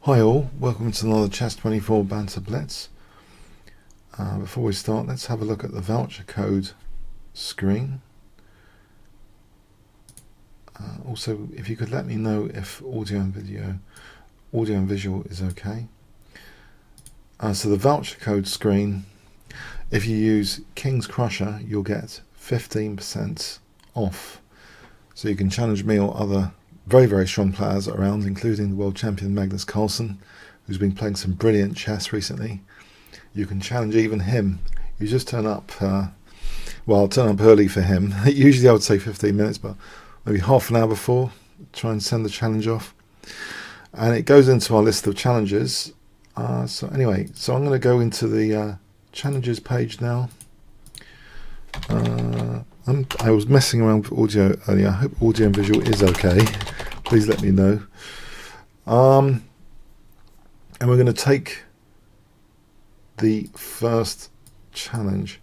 Hi all, welcome to another chess24 Banter Blitz. Before we start, let's have a look at the voucher code screen. Also, if you could let me know if audio and visual is okay. So the voucher code screen, if you use Kingscrusher, you'll get 15% off. So you can challenge me or other very, very strong players around, including the world champion Magnus Carlsen, who's been playing some brilliant chess recently. You can challenge even him. You just turn up, well, turn up early for him. Usually I would say 15 minutes, but maybe half an hour before, try and send the challenge off. And it goes into our list of challenges. So anyway, so I'm going to go into the challenges page now. I was messing around with audio earlier. I hope audio and visual is okay. Please let me know. And we're going to take the first challenge.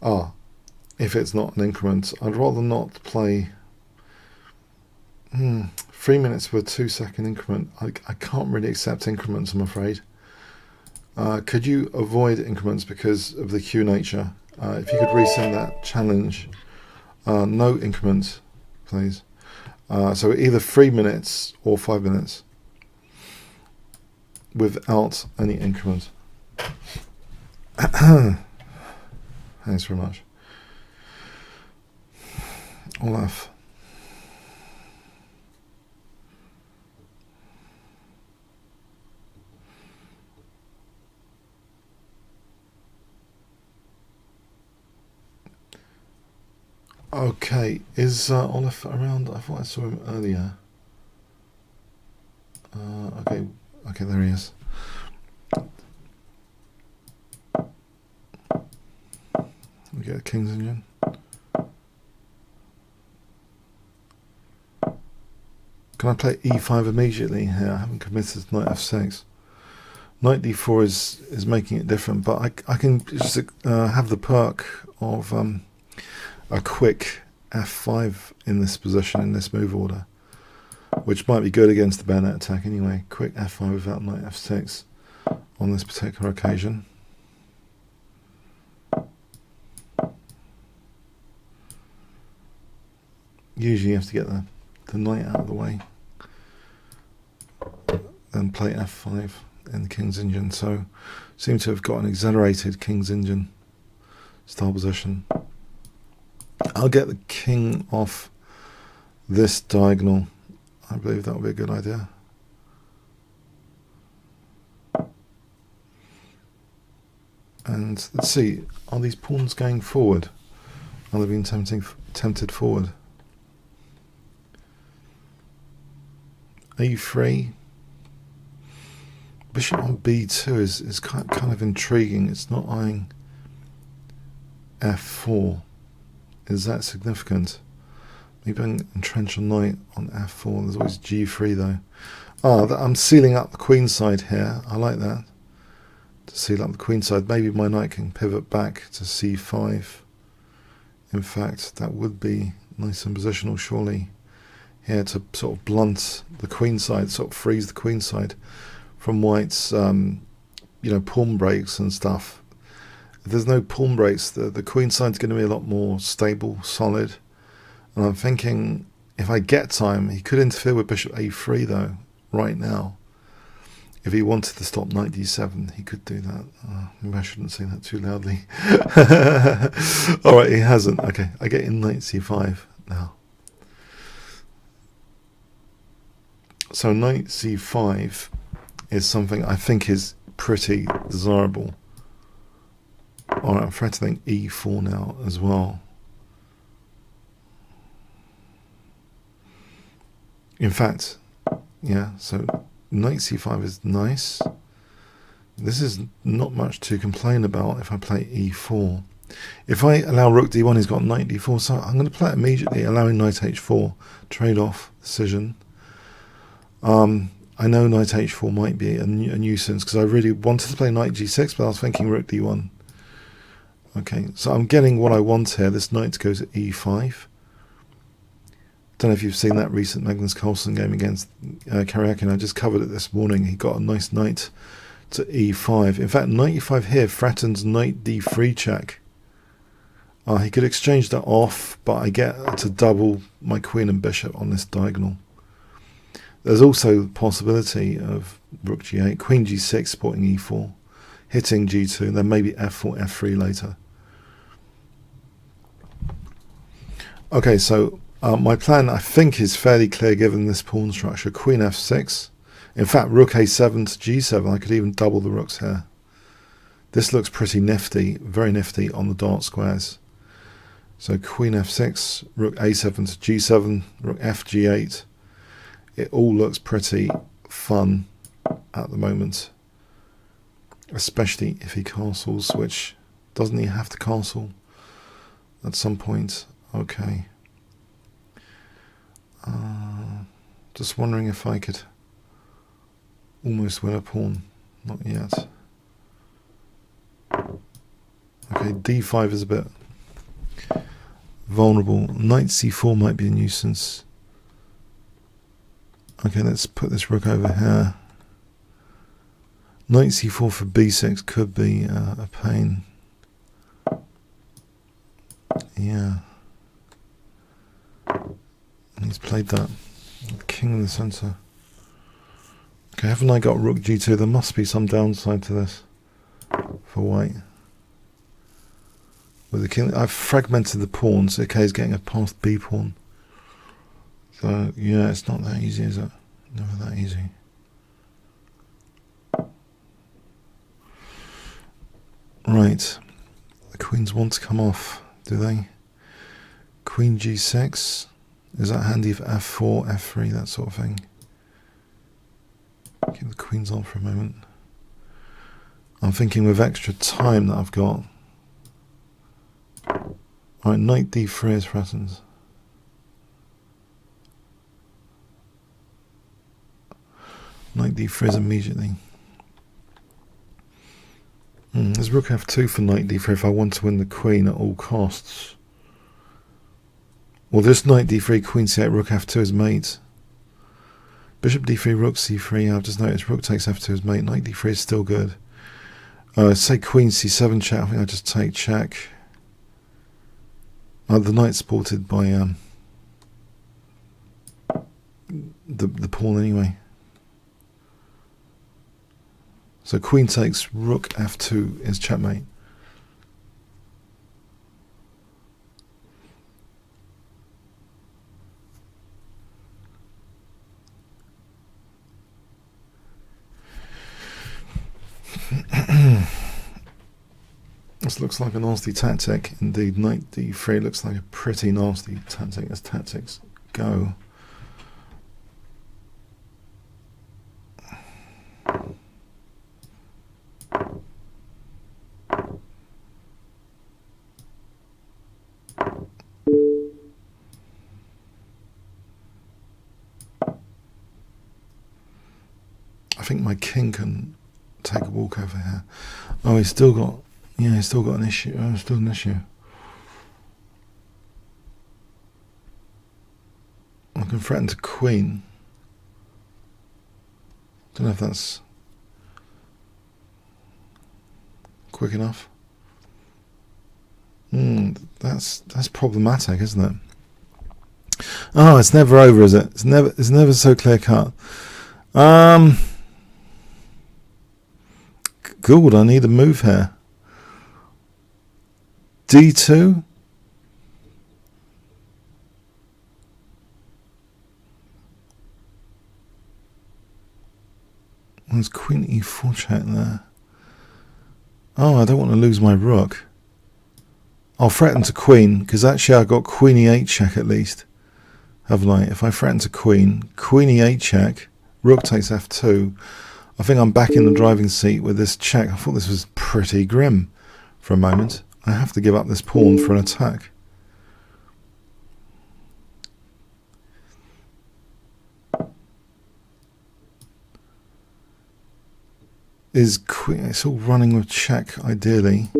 If it's not an increment, I'd rather not play 3 minutes for a 2-second increment. I can't really accept increments, I'm afraid. Could you avoid increments because of the queue nature? If you could resend that challenge, no increments, please. So either 3 minutes or 5 minutes without any increment. Thanks very much. Olaf. Okay, is Olaf around? I thought I saw him earlier. Okay, there he is. We get a King's Engine. Can I play e5 immediately here? I haven't committed to knight f6. Knight d4 is making it different, but I can just have the perk of a quick f5 in this position, in this move order, which might be good against the bayonet attack anyway. Quick f5 without knight f6 on this particular occasion. Usually you have to get the knight out of the way, then play f5 in the King's Engine. So seem to have got an accelerated King's Engine style position. I'll get the king off this diagonal. I believe that would be a good idea. And let's see, are these pawns going forward? Are they being tempted forward? A3. Bishop on B2 is kind of intriguing. It's not eyeing F4. Is that significant? Maybe I can entrench a knight on F4. There's always G3 though. I'm sealing up the queen side here. I like that. To seal up the queen side. Maybe my knight can pivot back to C5. In fact, that would be nice and positional, surely. Here to sort of blunt the queen side, sort of freeze the queen side from white's, pawn breaks and stuff. If there's no pawn breaks, the queen side's going to be a lot more stable, solid. And I'm thinking, if I get time, he could interfere with bishop a3 though, right now. If he wanted to stop knight d7, he could do that. Maybe I shouldn't say that too loudly. Alright, he hasn't. Okay, I get in knight c5 now. So knight c5 is something I think is pretty desirable. Alright, I'm threatening e4 now as well. In fact, yeah, so knight c5 is nice. This is not much to complain about if I play e4. If I allow rook d1, he's got knight d4, so I'm going to play it immediately, allowing knight h4, trade-off decision. I know knight h4 might be a nuisance because I really wanted to play knight g6, but I was thinking rook d1. Okay, so I'm getting what I want here. This knight goes at e5. don't know if you've seen that recent Magnus Carlsen game against Karyakin. I just covered it this morning. He got a nice knight to e5. In fact, knight e5 here threatens knight d3 check. He could exchange that off, but I get to double my queen and bishop on this diagonal. There's also the possibility of rook g8, queen g6 supporting e4, hitting g2, and then maybe f4, f3 later. Okay, so my plan, I think, is fairly clear given this pawn structure. Queen f6. In fact, rook a7 to g7. I could even double the rooks here. This looks pretty nifty, very nifty on the dart squares. So queen f6, rook a7 to g7, rook f g8. It all looks pretty fun at the moment, especially if he castles, which doesn't he have to castle at some point? Okay. Just wondering if I could almost win a pawn. Not yet. Okay, d5 is a bit vulnerable. Knight c4 might be a nuisance. Okay, let's put this rook over here. Knight c4 for b6 could be a pain. Yeah. He's played that. King in the centre. Okay, haven't I got rook g2? There must be some downside to this for white. With the king, I've fragmented the pawns. Okay, he's getting a past b pawn. So yeah, it's not that easy, is it? Never that easy. Right, the queens want to come off, do they? Queen g6. Is that handy for f4, f3, that sort of thing? Keep the queens on for a moment. I'm thinking with extra time that I've got. Alright, knight d3 is threatened. Knight d3 is immediately. There's rook f2 for knight d3 if I want to win the queen at all costs. Well, this knight d3, queen c8, rook f2 is mate. Bishop d3, rook c3. I've just noticed rook takes f2 is mate. Knight d3 is still good. Say queen c7 check. I think I just take check. The knight's supported by the pawn anyway. So queen takes rook f2 is checkmate. This looks like a nasty tactic indeed. Knight d3 looks like a pretty nasty tactic as tactics go. I think my king can take a walk over here. Oh, he's still got, yeah, he's still got an issue. Oh, still an issue. I can threaten to queen. Don't know if that's quick enough. That's problematic, isn't it? Oh, it's never over, is it? It's never so clear cut. Good, I need a move here. D2. There's queen e4 check there. Oh, I don't want to lose my rook. I'll threaten to queen, because actually I've got queen e8 check at least. Haven't I? If I threaten to queen e8 check, rook takes f2. I think I'm back in the driving seat with this check. I thought this was pretty grim for a moment. I have to give up this pawn for an attack. Is queen? It's all running with check ideally.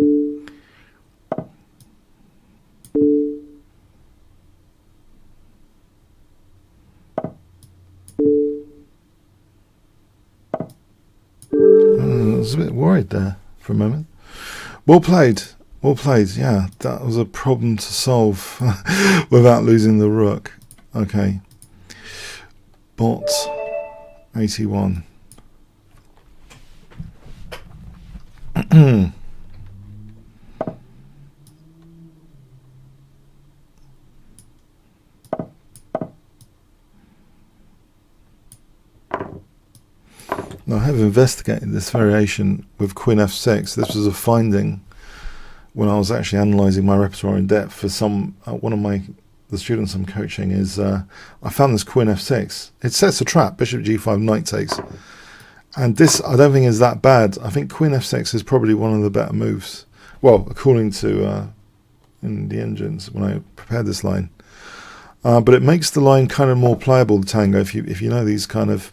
bit worried there for a moment. Well played. Well played. Yeah, that was a problem to solve without losing the rook. Okay. Bot 81. Now, I have investigated this variation with Queen f6. This was a finding when I was actually analysing my repertoire in depth for one of the students I'm coaching. I found this Queen f6. It sets a trap, Bishop g5, knight takes, and this I don't think is that bad. I think Queen f6 is probably one of the better moves. Well, according to in the engines when I prepared this line, but it makes the line kind of more playable. The tango, if you know these kind of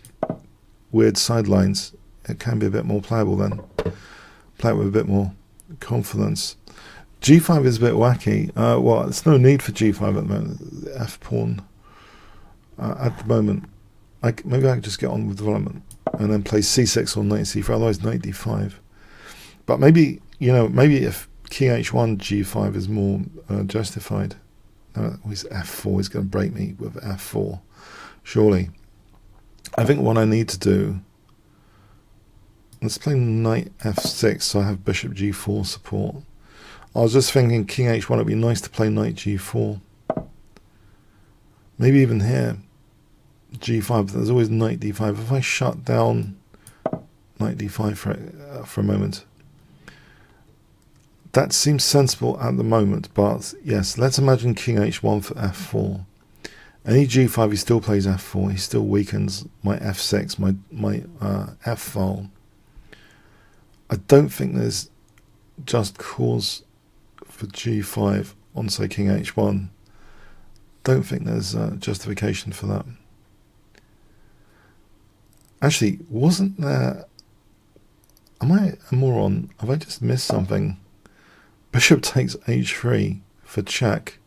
weird sidelines, it can be a bit more playable then. Play it with a bit more confidence. G5 is a bit wacky. Well, there's no need for G5 at the moment. The F pawn at the moment. Maybe I could just get on with development and then play C6 or knight C4. Otherwise, knight D5. But maybe if King H1 G5 is more justified. No, he's F4. He's going to break me with F4. Surely. I think what I need to do, let's play knight f6 so I have bishop g4 support. I was just thinking king h1, it'd be nice to play knight g4. Maybe even here, g5, but there's always knight d5. If I shut down knight d5 for a moment, that seems sensible at the moment, but yes, let's imagine king h1 for f4. Any g5, he still plays f4. He still weakens my f6, my f file. I don't think there's just cause for g5 on, say, king h1. Don't think there's justification for that. Actually, wasn't there... Am I a moron? Have I just missed something? Bishop takes h3 for check.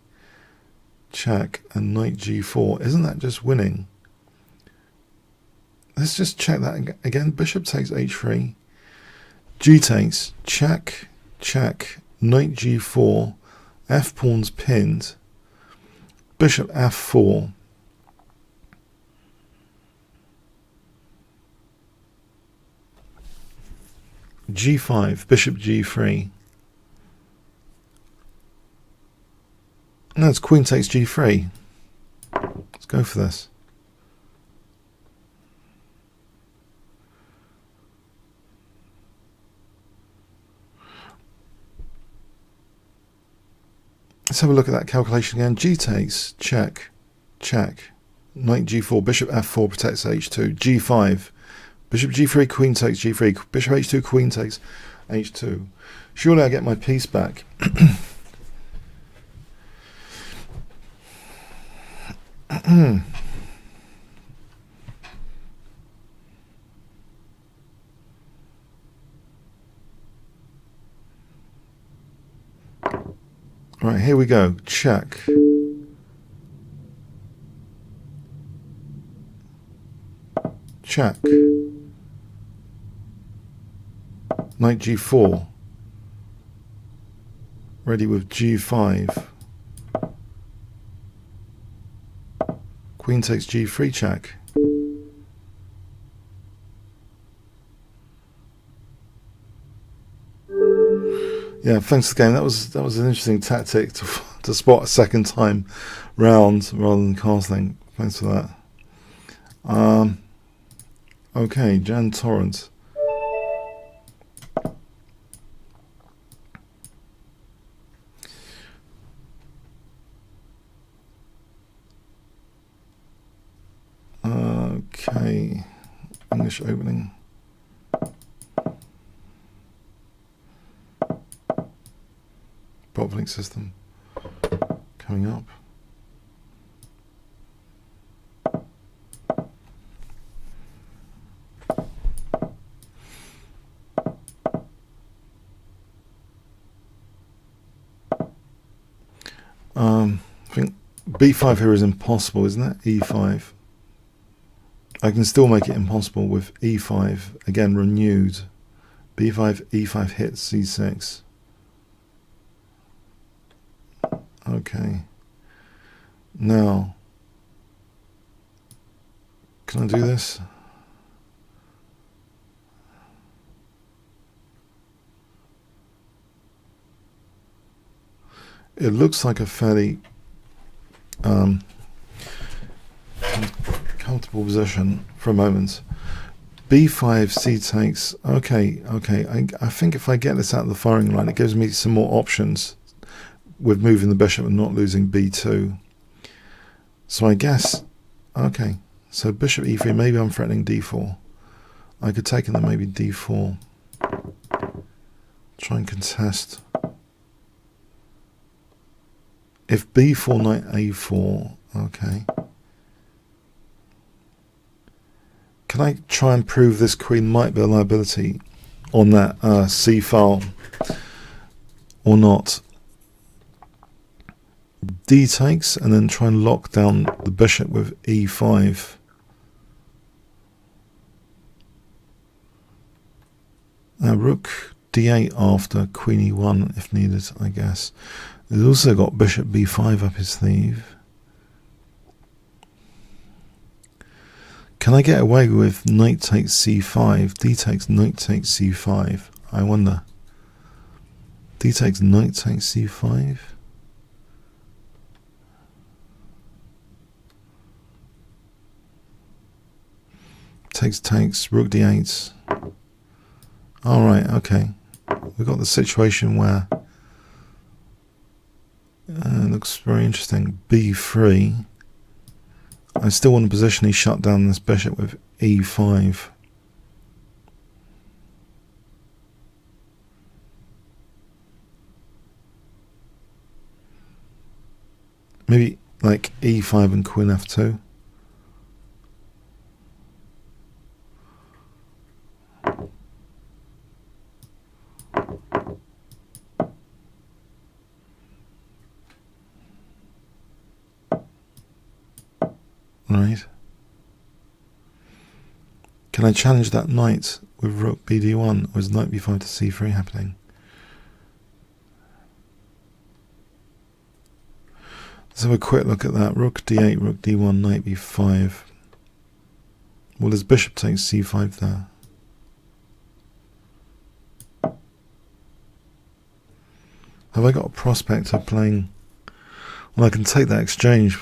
Check and knight g4. Isn't that just winning? Let's just check that again. Bishop takes h3, g takes, check, check, knight g4, f pawn's pinned, bishop f4, g5, bishop g3. No, it's queen takes g3. Let's go for this. Let's have a look at that calculation again. G takes, check, check. Knight g4, bishop f4 protects h2. G5, bishop g3, queen takes g3. Bishop h2, queen takes h2. Surely I get my piece back. Right, here we go. Check. Check. Knight g4. Ready with g5. Queen takes g3 check. Yeah, thanks for the game. That was an interesting tactic to spot a second time round rather than castling. Thanks for that. Okay, Jan Torrent. Okay, English opening. Bottling system coming up. I think b5 here is impossible, isn't it? e5. I can still make it impossible with e5, again renewed, b5, e5 hits c6. Okay. Now, can I do this? It looks like a fairly comfortable position for a moment. b5, c takes. Okay. I think if I get this out of the firing line, it gives me some more options with moving the bishop and not losing b2. So I guess, okay, so bishop e3, maybe I'm threatening d4. I could take and then maybe d4. Try and contest. If b4, knight a4, okay. Can I try and prove this queen might be a liability on that c file or not? D takes, and then try and lock down the bishop with e5. Now rook d8 after queen e1 if needed, I guess. He's also got bishop b5 up his sleeve. Can I get away with knight takes c5? D takes knight takes c5. I wonder. D takes knight takes c5. Takes, rook d8. Alright, okay. We've got the situation where it looks very interesting. b3. I still want to positionally shut down this bishop with e5. Maybe like e5 and queen f2. Right. Can I challenge that knight with rook bd1, or is knight b5 to c3 happening? Let's have a quick look at that. Rook d8, rook d1, knight b5. Well, his bishop takes c5 there. Have I got a prospect of playing? Well, I can take that exchange.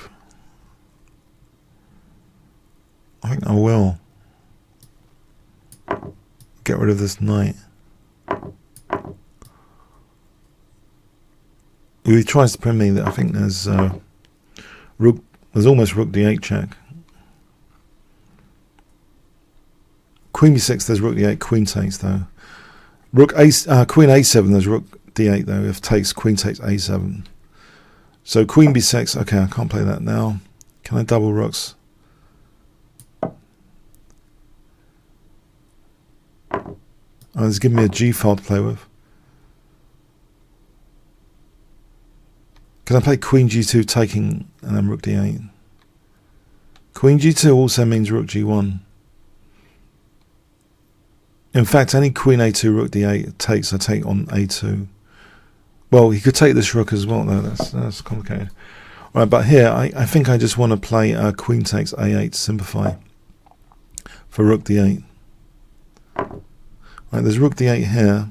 I think I will. Get rid of this knight. If he tries to pin me, that I think there's rook. There's almost rook d8 check. Queen b6. There's rook d8. Queen takes though. Rook a queen a7. There's rook d8 though. If takes, queen takes a7. So queen b6. Okay, I can't play that now. Can I double rooks? Oh, it's giving me a g file to play with. Can I play queen g2 taking and then rook d8? Queen g2 also means rook g1. In fact, any queen a2, rook d8 takes, I take on a2. Well, he could take this rook as well, though. That's complicated. Right, but here, I think I just want to play queen takes a8 to simplify for rook d8. Right, there's rook d8 here.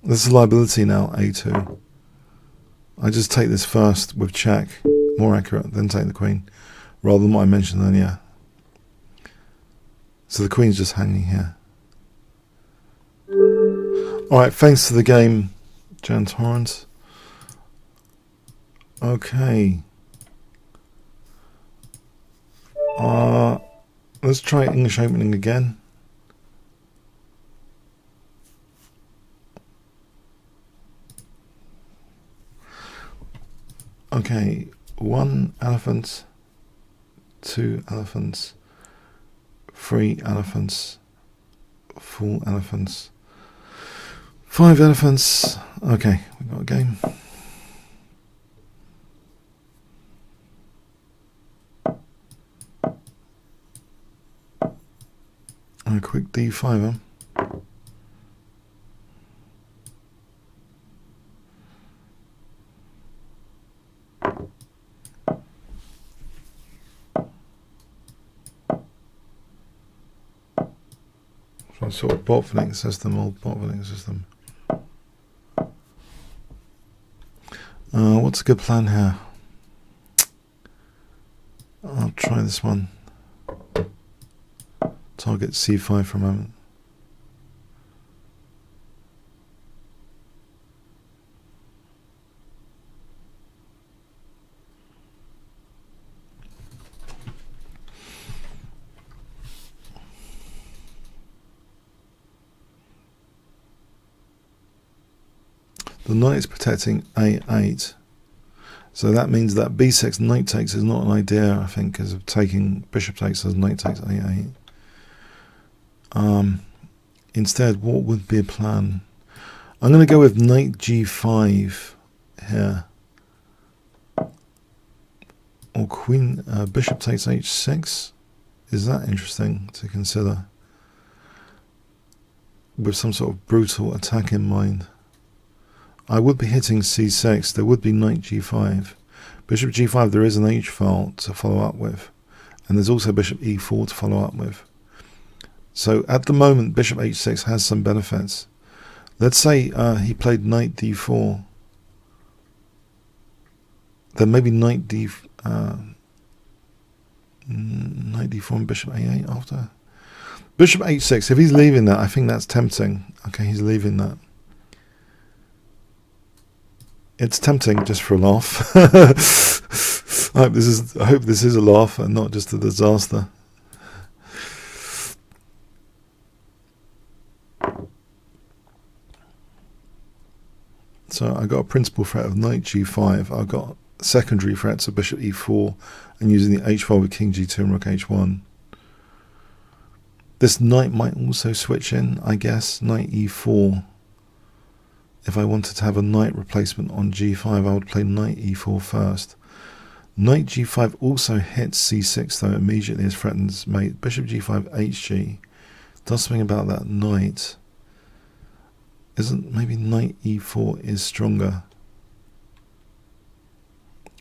This is a liability now, a2. I just take this first with check, more accurate, then take the queen, rather than what I mentioned earlier. So the queen's just hanging here. Alright, thanks to the game, Jan Torrance. Okay. Let's try English opening again. Okay, 1 elephant, 2 elephants, 3 elephants, 4 elephants, 5 elephants. Okay, we got a game. A quick d5, huh? Some sort of bottling system, old bottling system. What's a good plan here? I'll try this one. Target c5 for a moment. The knight is protecting a8, so that means that b6 knight takes is not an idea, I think, because of taking bishop takes as knight takes a8. Instead, what would be a plan? I'm going to go with knight g5 here, or queen bishop takes h6. Is that interesting to consider, with some sort of brutal attack in mind? I would be hitting c6. There would be knight g5. Bishop g5, there is an h file to follow up with. And there's also bishop e4 to follow up with. So at the moment, bishop h6 has some benefits. Let's say he played knight d4. Then maybe knight d4 and bishop a8 after. Bishop h6, if he's leaving that, I think that's tempting. Okay, he's leaving that. It's tempting just for a laugh. I hope this is a laugh and not just a disaster. So I got a principal threat of knight g5. I've got secondary threats of bishop e4 and using the h file with king g2 and rook h1. This knight might also switch in, I guess, knight e4. If I wanted to have a knight replacement on g5, I would play knight e4 first. Knight g5 also hits c6 though immediately as threatens mate. Bishop g5 hg does something about that knight. Isn't maybe knight e4 is stronger?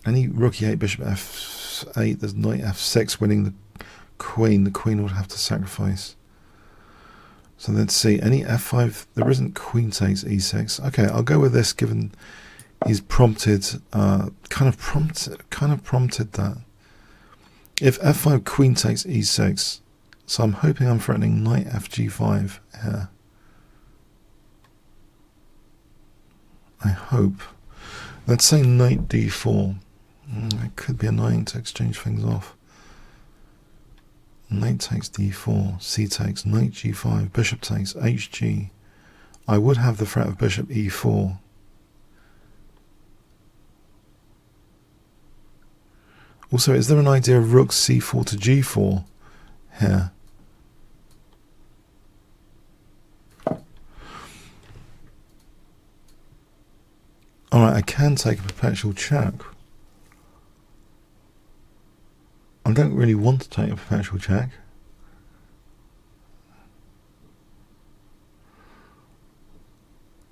Any rook e8, bishop f8, there's knight f6 winning the queen. The queen would have to sacrifice. So let's see, any f5, there isn't queen takes e6. Okay, I'll go with this given he's prompted, kind of prompted that. If f5 queen takes e6, so I'm hoping I'm threatening knight fg5 here. I hope. Let's say knight d4. It could be annoying to exchange things off. Knight takes d4, c takes, knight g5, bishop takes, hg. I would have the threat of bishop e4. Also, is there an idea of rook c4 to g4 here? Alright, I can take a perpetual check. I don't really want to take a perpetual check.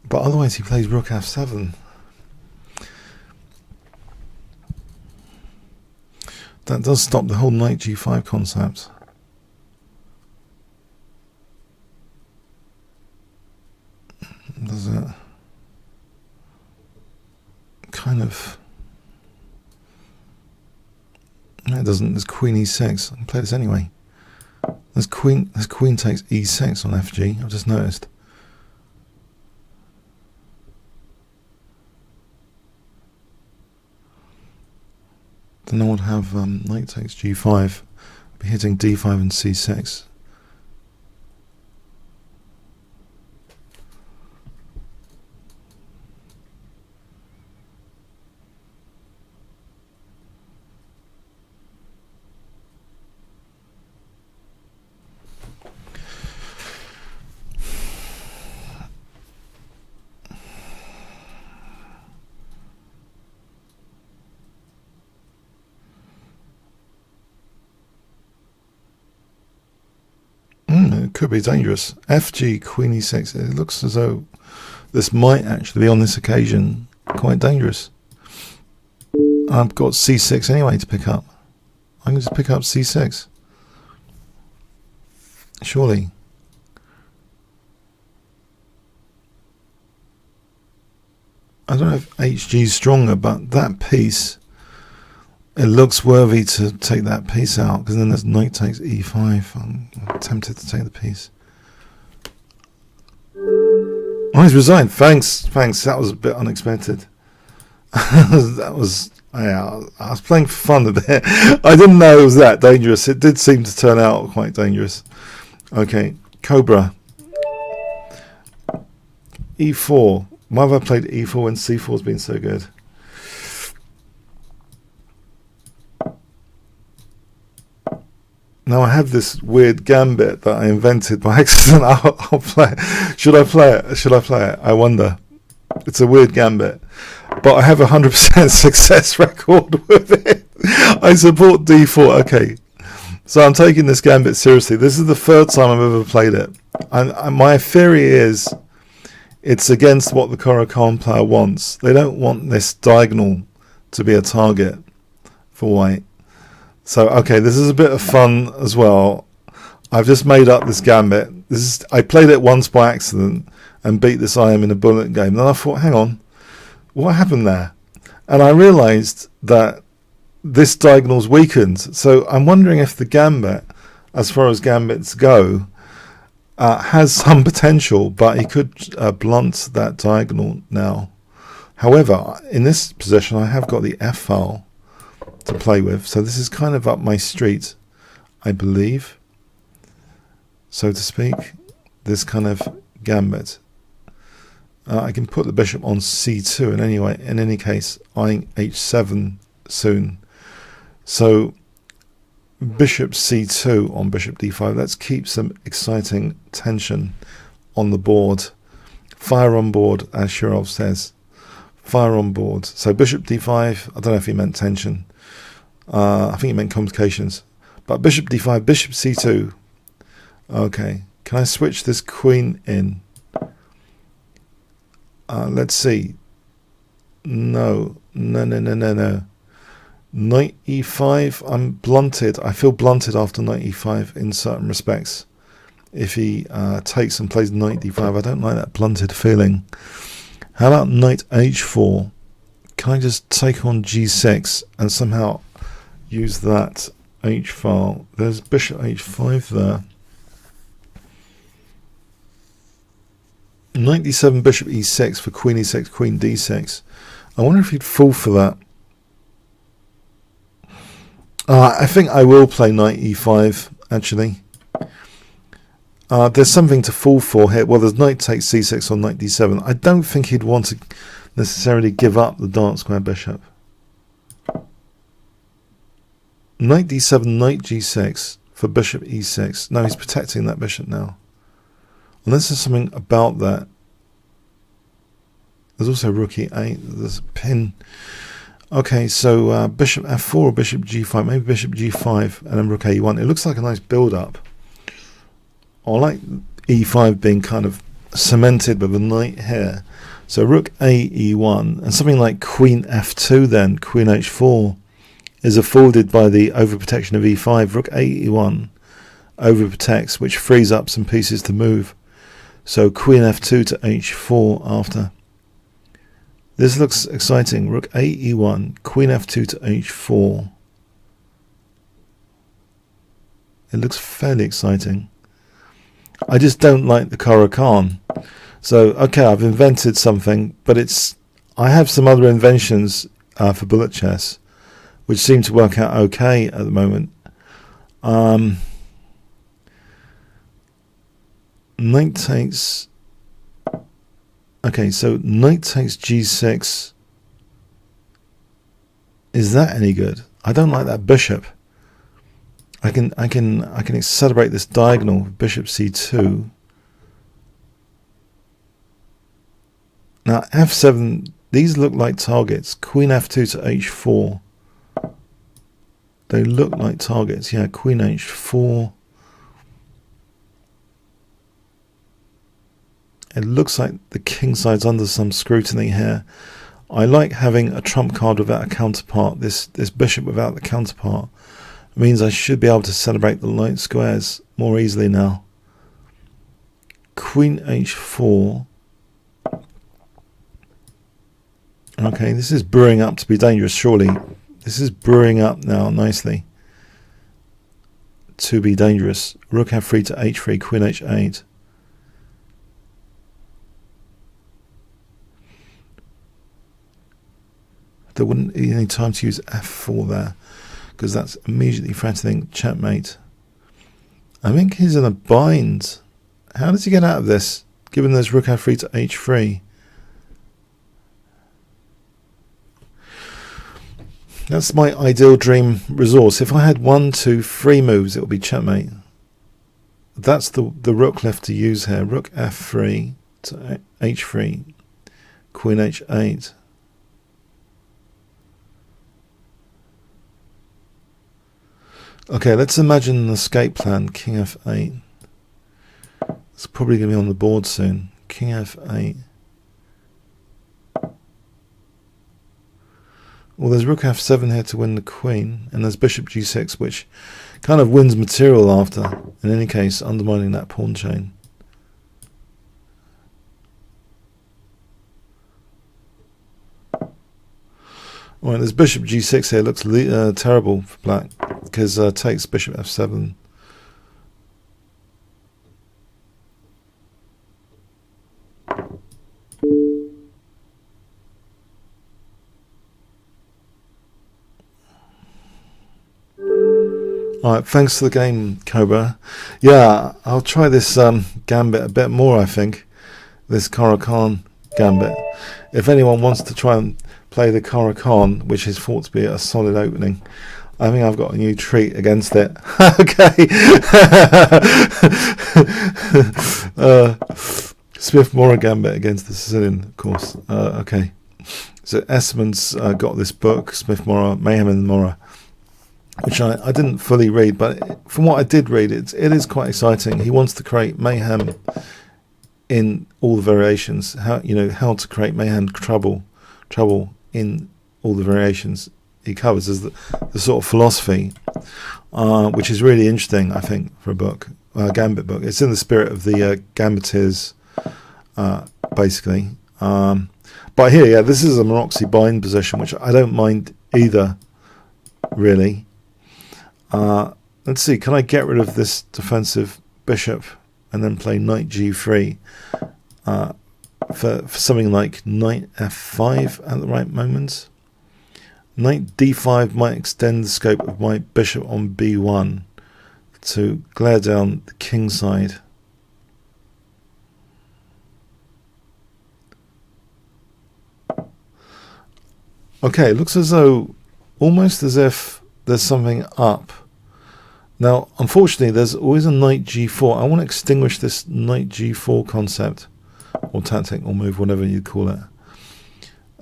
But otherwise he plays rook f7. That does stop the whole knight g5 concept. Does it? Kind of. No, it doesn't. There's queen e6. I can play this anyway. There's queen takes e6 on fg. I've just noticed. Then I would have knight takes g5. Be hitting d5 and c6. could be dangerous. FG, queen e6. It looks as though this might actually be, on this occasion, quite dangerous. I've got c6 anyway to pick up. I can just pick up c6. Surely. I don't know if HG is stronger, but that piece, it looks worthy to take that piece out, because then there's knight takes e5. I'm tempted to take the piece. Oh, he's resigned. Thanks. That was a bit unexpected. That was, yeah, I was playing for fun a bit. I didn't know it was that dangerous. It did seem to turn out quite dangerous. Okay, Cobra. E4. Why have I played e4 when c4 has been so good? Now I have this weird gambit that I invented by accident. I'll play it. Should I play it? Should I play it? I wonder. It's a weird gambit. But I have a 100% success record with it. I support d4. Okay. So I'm taking this gambit seriously. This is the third time I've ever played it. And my theory is it's against what the Caro-Kann player wants. They don't want this diagonal to be a target for white. So, okay, this is a bit of fun as well. I've just made up this gambit. I played it once by accident and beat this IM in a bullet game. Then I thought, hang on, what happened there? And I realised that this diagonal's weakened. So I'm wondering if the gambit, as far as gambits go, has some potential, but he could blunt that diagonal now. However, in this position, I have got the F file to play with, so this is kind of up my street, I believe, so to speak, this kind of gambit. I can put the bishop on c2 in any case, eyeing h7 soon. So bishop c2 on bishop d5. Let's keep some exciting tension on the board. Fire on board, as Shirov says. Fire on board. So bishop d5, I don't know if he meant tension. I think he meant complications. But bishop d5, bishop c2. Okay. Can I switch this queen in? Let's see. No. Knight e5, I'm blunted. I feel blunted after knight e5 in certain respects. If he takes and plays knight d5, I don't like that blunted feeling. How about knight h4? Can I just take on g6 and somehow use that h file? There's bishop h5 there. Knight d7, bishop e6 for queen e6, queen d6. I wonder if he'd fall for that. I think I will play knight e5, actually. There's something to fall for here. Well, there's knight takes c6 on knight d7. I don't think he'd want to necessarily give up the dark square bishop. Knight d7, knight g6 for bishop e6. No, he's protecting that bishop now. Unless there's something about that. There's also rook e8. There's a pin. Okay, so bishop f4 or bishop g5, maybe bishop g5 and then rook e1. It looks like a nice build-up. I like e5 being kind of cemented with a knight here. So rook a e1 and something like queen f2 then, queen h4 is afforded by the overprotection of e5. Rook a e1 overprotects, which frees up some pieces to move. So queen f2 to h4 after. This looks exciting. Rook a e1, queen f2 to h4. It looks fairly exciting. I just don't like the Caro-Kann. So, okay, I've invented something, but I have some other inventions for bullet chess, which seem to work out okay at the moment. Knight takes... Okay, so knight takes g6. Is that any good? I don't like that bishop. I can accelerate this diagonal with bishop c2. Now f7, these look like targets. Queen f2 to h4. They look like targets. Yeah, queen h4. It looks like the king side's under some scrutiny here. I like having a trump card without a counterpart. This bishop without the counterpart means I should be able to celebrate the light squares more easily now. Queen h4. Okay, this is brewing up to be dangerous, surely. This is brewing up now nicely to be dangerous. Rook f3 to h3, queen h8. There wouldn't be any time to use f4 there, because that's immediately threatening checkmate. I think he's in a bind. How does he get out of this, given there's rook f3 to h3? That's my ideal dream resource. If I had 1, 2, 3 moves, it would be checkmate. That's the rook left to use here. Rook f3 to h3, queen h8. Okay, let's imagine an escape plan. King f8. It's probably going to be on the board soon. King f8. Well, there's rook f7 here to win the queen, and there's bishop g6, which kind of wins material after, in any case, undermining that pawn chain. Alright, there's bishop g6 here. Looks terrible for black, because takes bishop f7. Alright, thanks for the game, Cobra. Yeah, I'll try this gambit a bit more, I think. This Caro-Kann gambit. If anyone wants to try and play the Caro-Kann, which is thought to be a solid opening, I think I've got a new treat against it. Okay. Smith-Morra gambit against the Sicilian, of course. Okay. So Esmond's got this book, Smith-Morra, Mayhem and Morra, which I didn't fully read, but from what I did read, it is quite exciting. He wants to create mayhem in all the variations. How to create mayhem trouble in all the variations he covers as the sort of philosophy, which is really interesting, I think, for a book, gambit book. It's in the spirit of the gambiters, basically. But here, yeah, this is a Maroczy bind position, which I don't mind either, really. Let's see, can I get rid of this defensive bishop and then play knight g3 for something like knight f5 at the right moment? Knight d5 might extend the scope of my bishop on b1 to glare down the king side. Okay, it looks as though, almost as if there's something up. Now, unfortunately, there's always a knight g4. I want to extinguish this knight g4 concept, or tactic, or move, whatever you call it.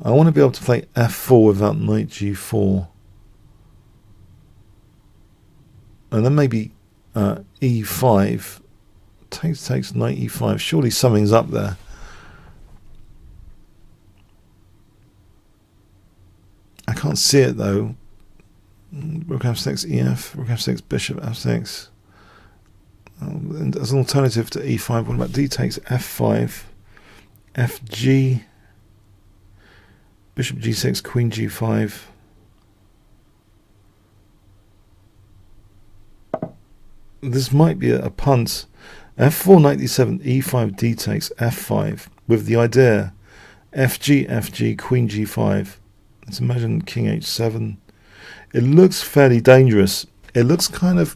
I want to be able to play f4 without knight g4. And then maybe e5. Takes knight e5. Surely something's up there. I can't see it, though. Rook f6 ef, rook f6 bishop f6. And as an alternative to e5, what about d takes f5, fg, bishop g6, queen g5. This might be a punt. f4 knight d7, e5 d takes f5, with the idea fg, queen g5. Let's imagine king h7. It looks fairly dangerous. It looks kind of...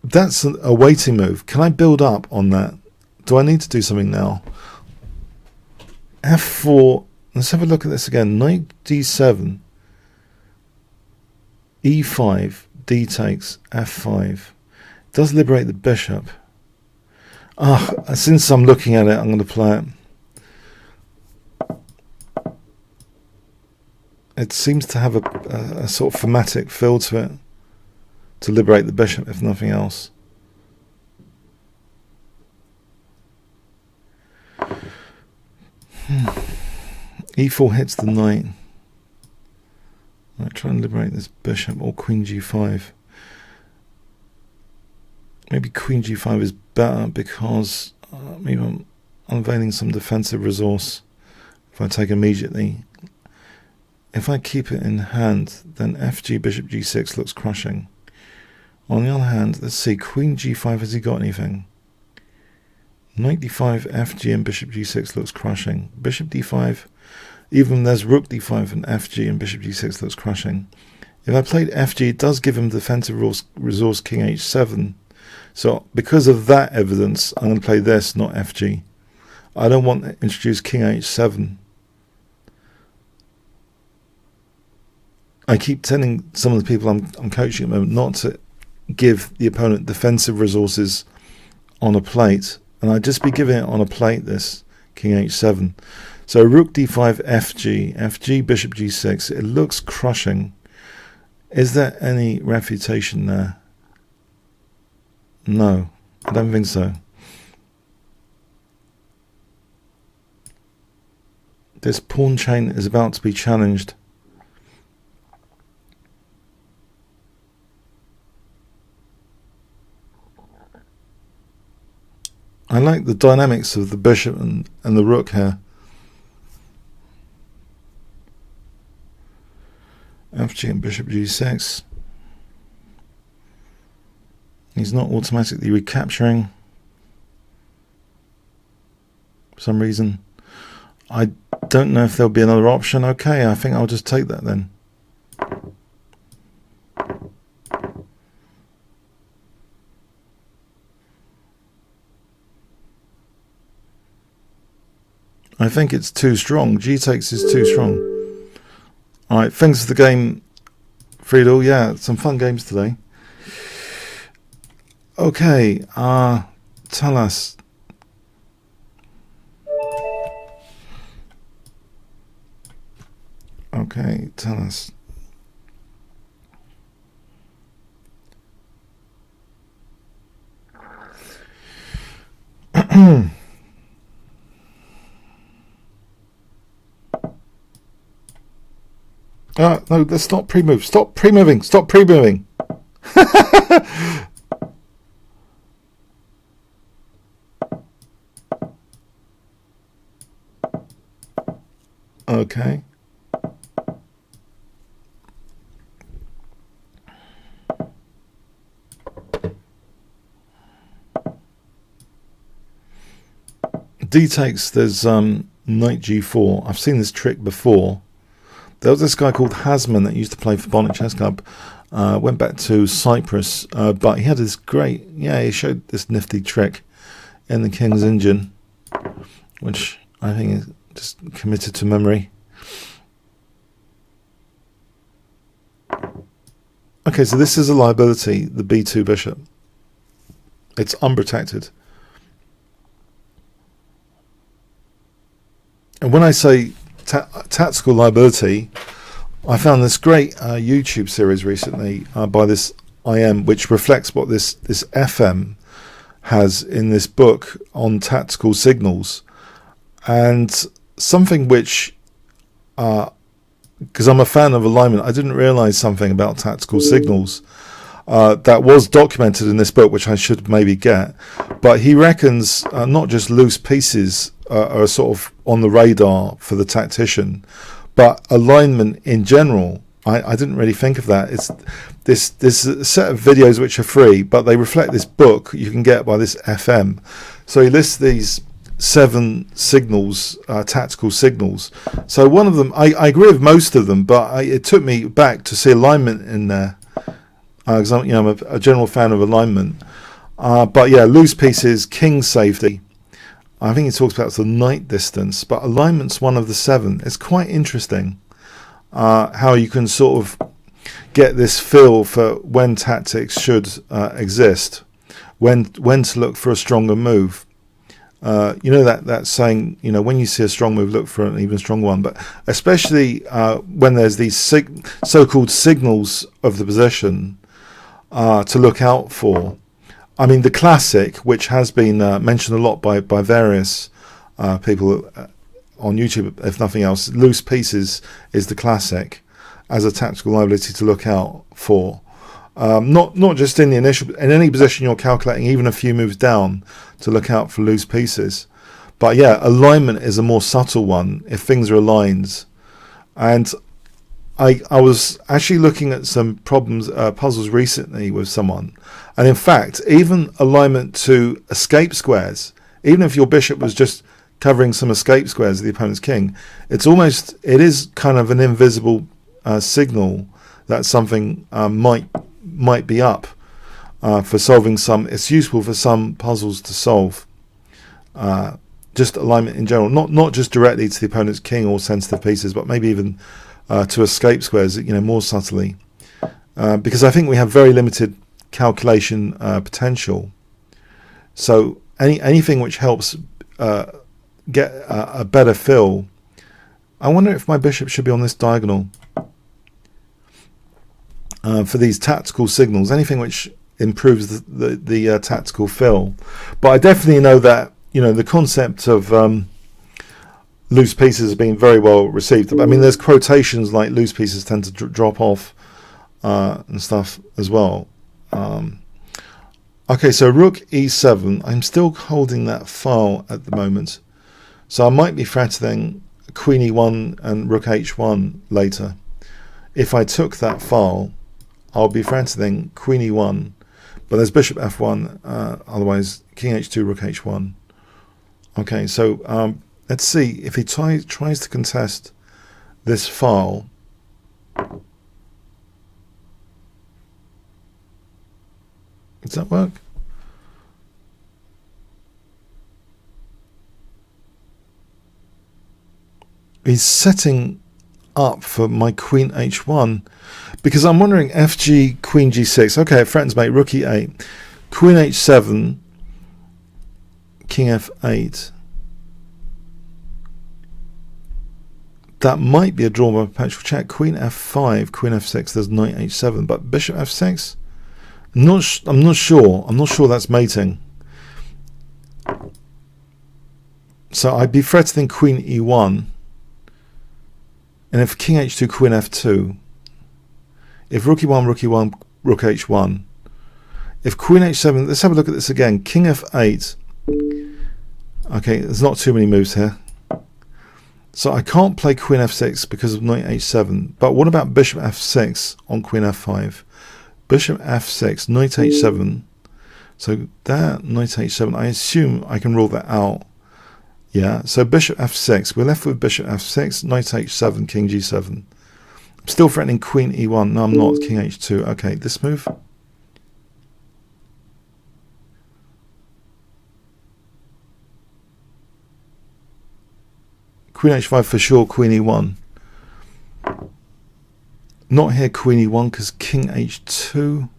That's a waiting move. Can I build up on that? Do I need to do something now? f4. Let's have a look at this again. Knight d7. e5. D takes f5. It does liberate the bishop. Since I'm looking at it, I'm going to play it. It seems to have a sort of thematic feel to it, to liberate the bishop, if nothing else. E4 hits the knight. Right, try and liberate this bishop, or queen g5. Maybe queen g5 is better because maybe I'm unveiling some defensive resource if I take immediately. If I keep it in hand, then fg, bishop g6 looks crushing. On the other hand, let's see, queen g5, has he got anything? Knight d5, fg and bishop g6 looks crushing. Bishop d5, even there's rook d5 and fg and bishop g6 looks crushing. If I played fg, it does give him defensive resource king h7. So because of that evidence, I'm going to play this, not fg. I don't want to introduce king h7. I keep telling some of the people I'm coaching at the moment not to give the opponent defensive resources on a plate. And I'd just be giving it on a plate, this king h7. So rook d5, fg, bishop g6. It looks crushing. Is there any refutation there? No, I don't think so. This pawn chain is about to be challenged. I like the dynamics of the bishop and the rook here. Fg and bishop g6. He's not automatically recapturing for some reason. I don't know if there'll be another option. Okay, I think I'll just take that then. I think it's too strong. G takes is too strong. Alright, thanks for the game, Friedel. Yeah, some fun games today. Okay, tell us. Okay, tell us. No, let's not pre-move. Stop pre-moving. Stop pre-moving. Okay. D takes, there's knight g4. I've seen this trick before. There was this guy called Hasman that used to play for Banter Chess Club. Went back to Cyprus, but he had this great, he showed this nifty trick in the King's Engine, which I think is just committed to memory. Okay, so this is a liability, the b2 bishop. It's unprotected. And when I say tactical liability, I found this great YouTube series recently by this IM, which reflects what this FM has in this book on tactical signals, and something which, because I'm a fan of alignment, I didn't realize something about tactical signals that was documented in this book, which I should maybe get. But he reckons not just loose pieces are sort of on the radar for the tactician, but alignment in general. I didn't really think of that. It's this set of videos which are free, but they reflect this book you can get by this FM. So he lists these 7 signals, tactical signals. So one of them, I agree with most of them, but it took me back to see alignment in there. Because I'm a general fan of alignment. But yeah, loose pieces, king safety. I think he talks about the knight distance, but alignment's one of the 7. It's quite interesting how you can sort of get this feel for when tactics should exist, when to look for a stronger move. That saying, when you see a strong move, look for an even stronger one. But especially when there's these so-called signals of the position to look out for. I mean, the classic, which has been mentioned a lot by various people on YouTube, if nothing else. Loose pieces is the classic as a tactical liability to look out for. Not just in the initial, in any position you're calculating, even a few moves down, to look out for loose pieces. But yeah, alignment is a more subtle one if things are aligned. And I was actually looking at some puzzles recently with someone, and in fact, even alignment to escape squares, even if your bishop was just covering some escape squares of the opponent's king, it is kind of an invisible signal that something might be up for solving some. It's useful for some puzzles to solve. Just alignment in general, not just directly to the opponent's king or sensitive pieces, but maybe even to escape squares, more subtly, because I think we have very limited calculation potential. So anything which helps get a better fill. I wonder if my bishop should be on this diagonal for these tactical signals. Anything which improves the tactical fill. But I definitely know that the concept of loose pieces has been very well received. I mean, there's quotations like loose pieces tend to drop off and stuff as well. Okay, so rook e7. I'm still holding that file at the moment, so I might be threatening queen e1 and rook h1 later. If I took that file, I'll be threatening queen e1, but there's bishop f1, otherwise king h2, rook h1. Okay, so let's see if he tries to contest this file. Does that work? He's setting up for my queen h1, because I'm wondering fg, queen g6. Okay, it threatens mate, rook e8, queen h7, king f8. That might be a draw by perpetual check. Queen f5, queen f6. There's knight h7, but bishop f6. I'm not sure. I'm not sure that's mating. So I'd be threatening queen e1, and if king h2, queen f2. If rook e1, rook e1, rook h1. If queen h7, let's have a look at this again. King f8. Okay, there's not too many moves here. So I can't play queen f6 because of knight h7. But what about bishop f6 on queen f5? Bishop f6, knight h7. So there, knight h7. I assume I can rule that out. Yeah, so bishop f6. We're left with bishop f6, knight h7, king g7. I'm still threatening queen e1. No, I'm not. King h2. Okay, this move. Queen h5 for sure, queen e1. Not here queen e1 because king h2.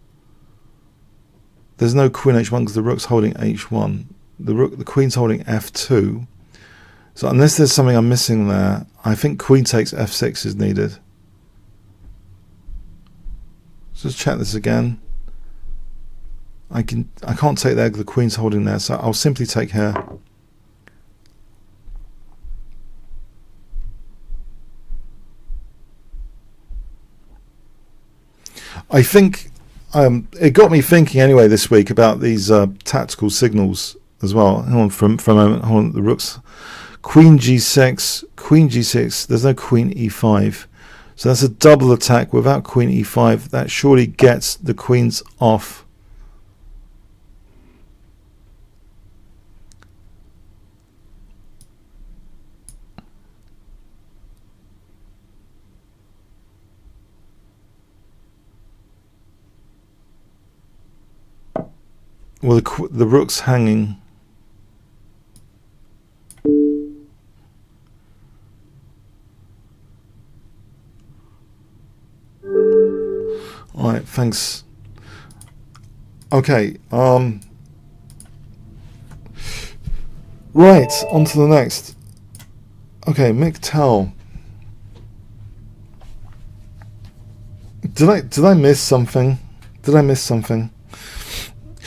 There's no queen h1 because the rook's holding h1. The queen's holding f2. So unless there's something I'm missing there, I think queen takes f6 is needed. So let's check this again. I can't take there because the queen's holding there, so I'll simply take here. I think it got me thinking anyway this week about these tactical signals as well. Hang on for a moment. Hold on, the rooks. Queen g6, queen g6. There's no queen e5, so that's a double attack without queen e5. That surely gets the queens off. Well, the rook's hanging. All right, thanks. Okay, right, on to the next. Okay, McTowell. Did I miss something? Did I miss something?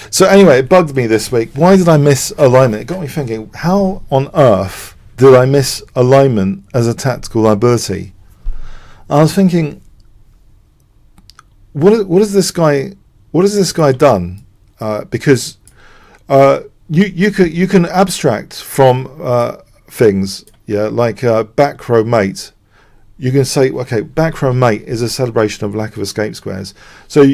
So anyway, it bugged me this week. Why did I miss alignment? It got me thinking, how on earth did I miss alignment as a tactical liability? I was thinking, what has this guy done? Because you can abstract from things, yeah, like back row mate. You can say, okay, back row mate is a celebration of lack of escape squares. So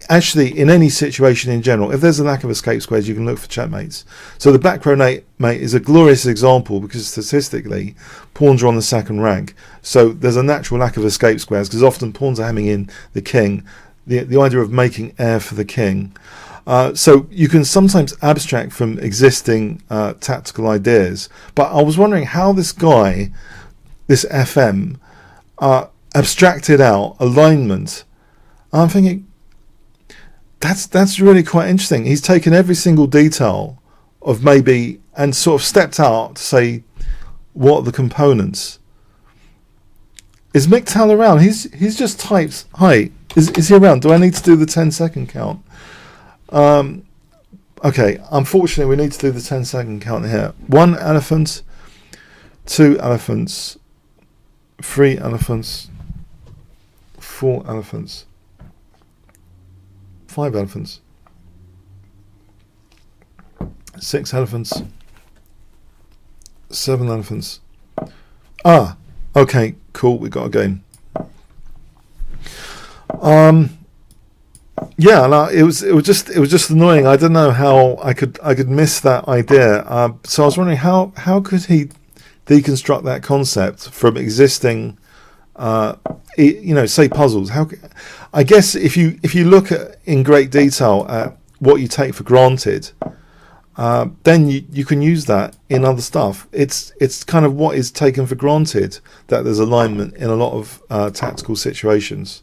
actually, in any situation in general, if there's a lack of escape squares, you can look for checkmates. So the back row mate is a glorious example because statistically, pawns are on the second rank. So there's a natural lack of escape squares because often pawns are hemming in the king. The idea of making heir for the king. So you can sometimes abstract from existing tactical ideas. But I was wondering how this guy, this FM, abstracted out alignment. I'm thinking that's really quite interesting. He's taken every single detail of maybe and sort of stepped out to say what are the components. Is Mick Tal around? He's just typed, hi, is he around? Do I need to do the 10-second count? Okay, unfortunately we need to do the 10-second count here. 1 elephant, 2 elephants, 3 elephants, 4 elephants, 5 elephants, 6 elephants, 7 elephants. Okay, cool, we got a game. Yeah, no, it was just annoying. I don't know how I could miss that idea. So I was wondering how could he deconstruct that concept from existing, say puzzles. I guess if you look at in great detail at what you take for granted, then you can use that in other stuff. It's kind of what is taken for granted that there's alignment in a lot of tactical situations.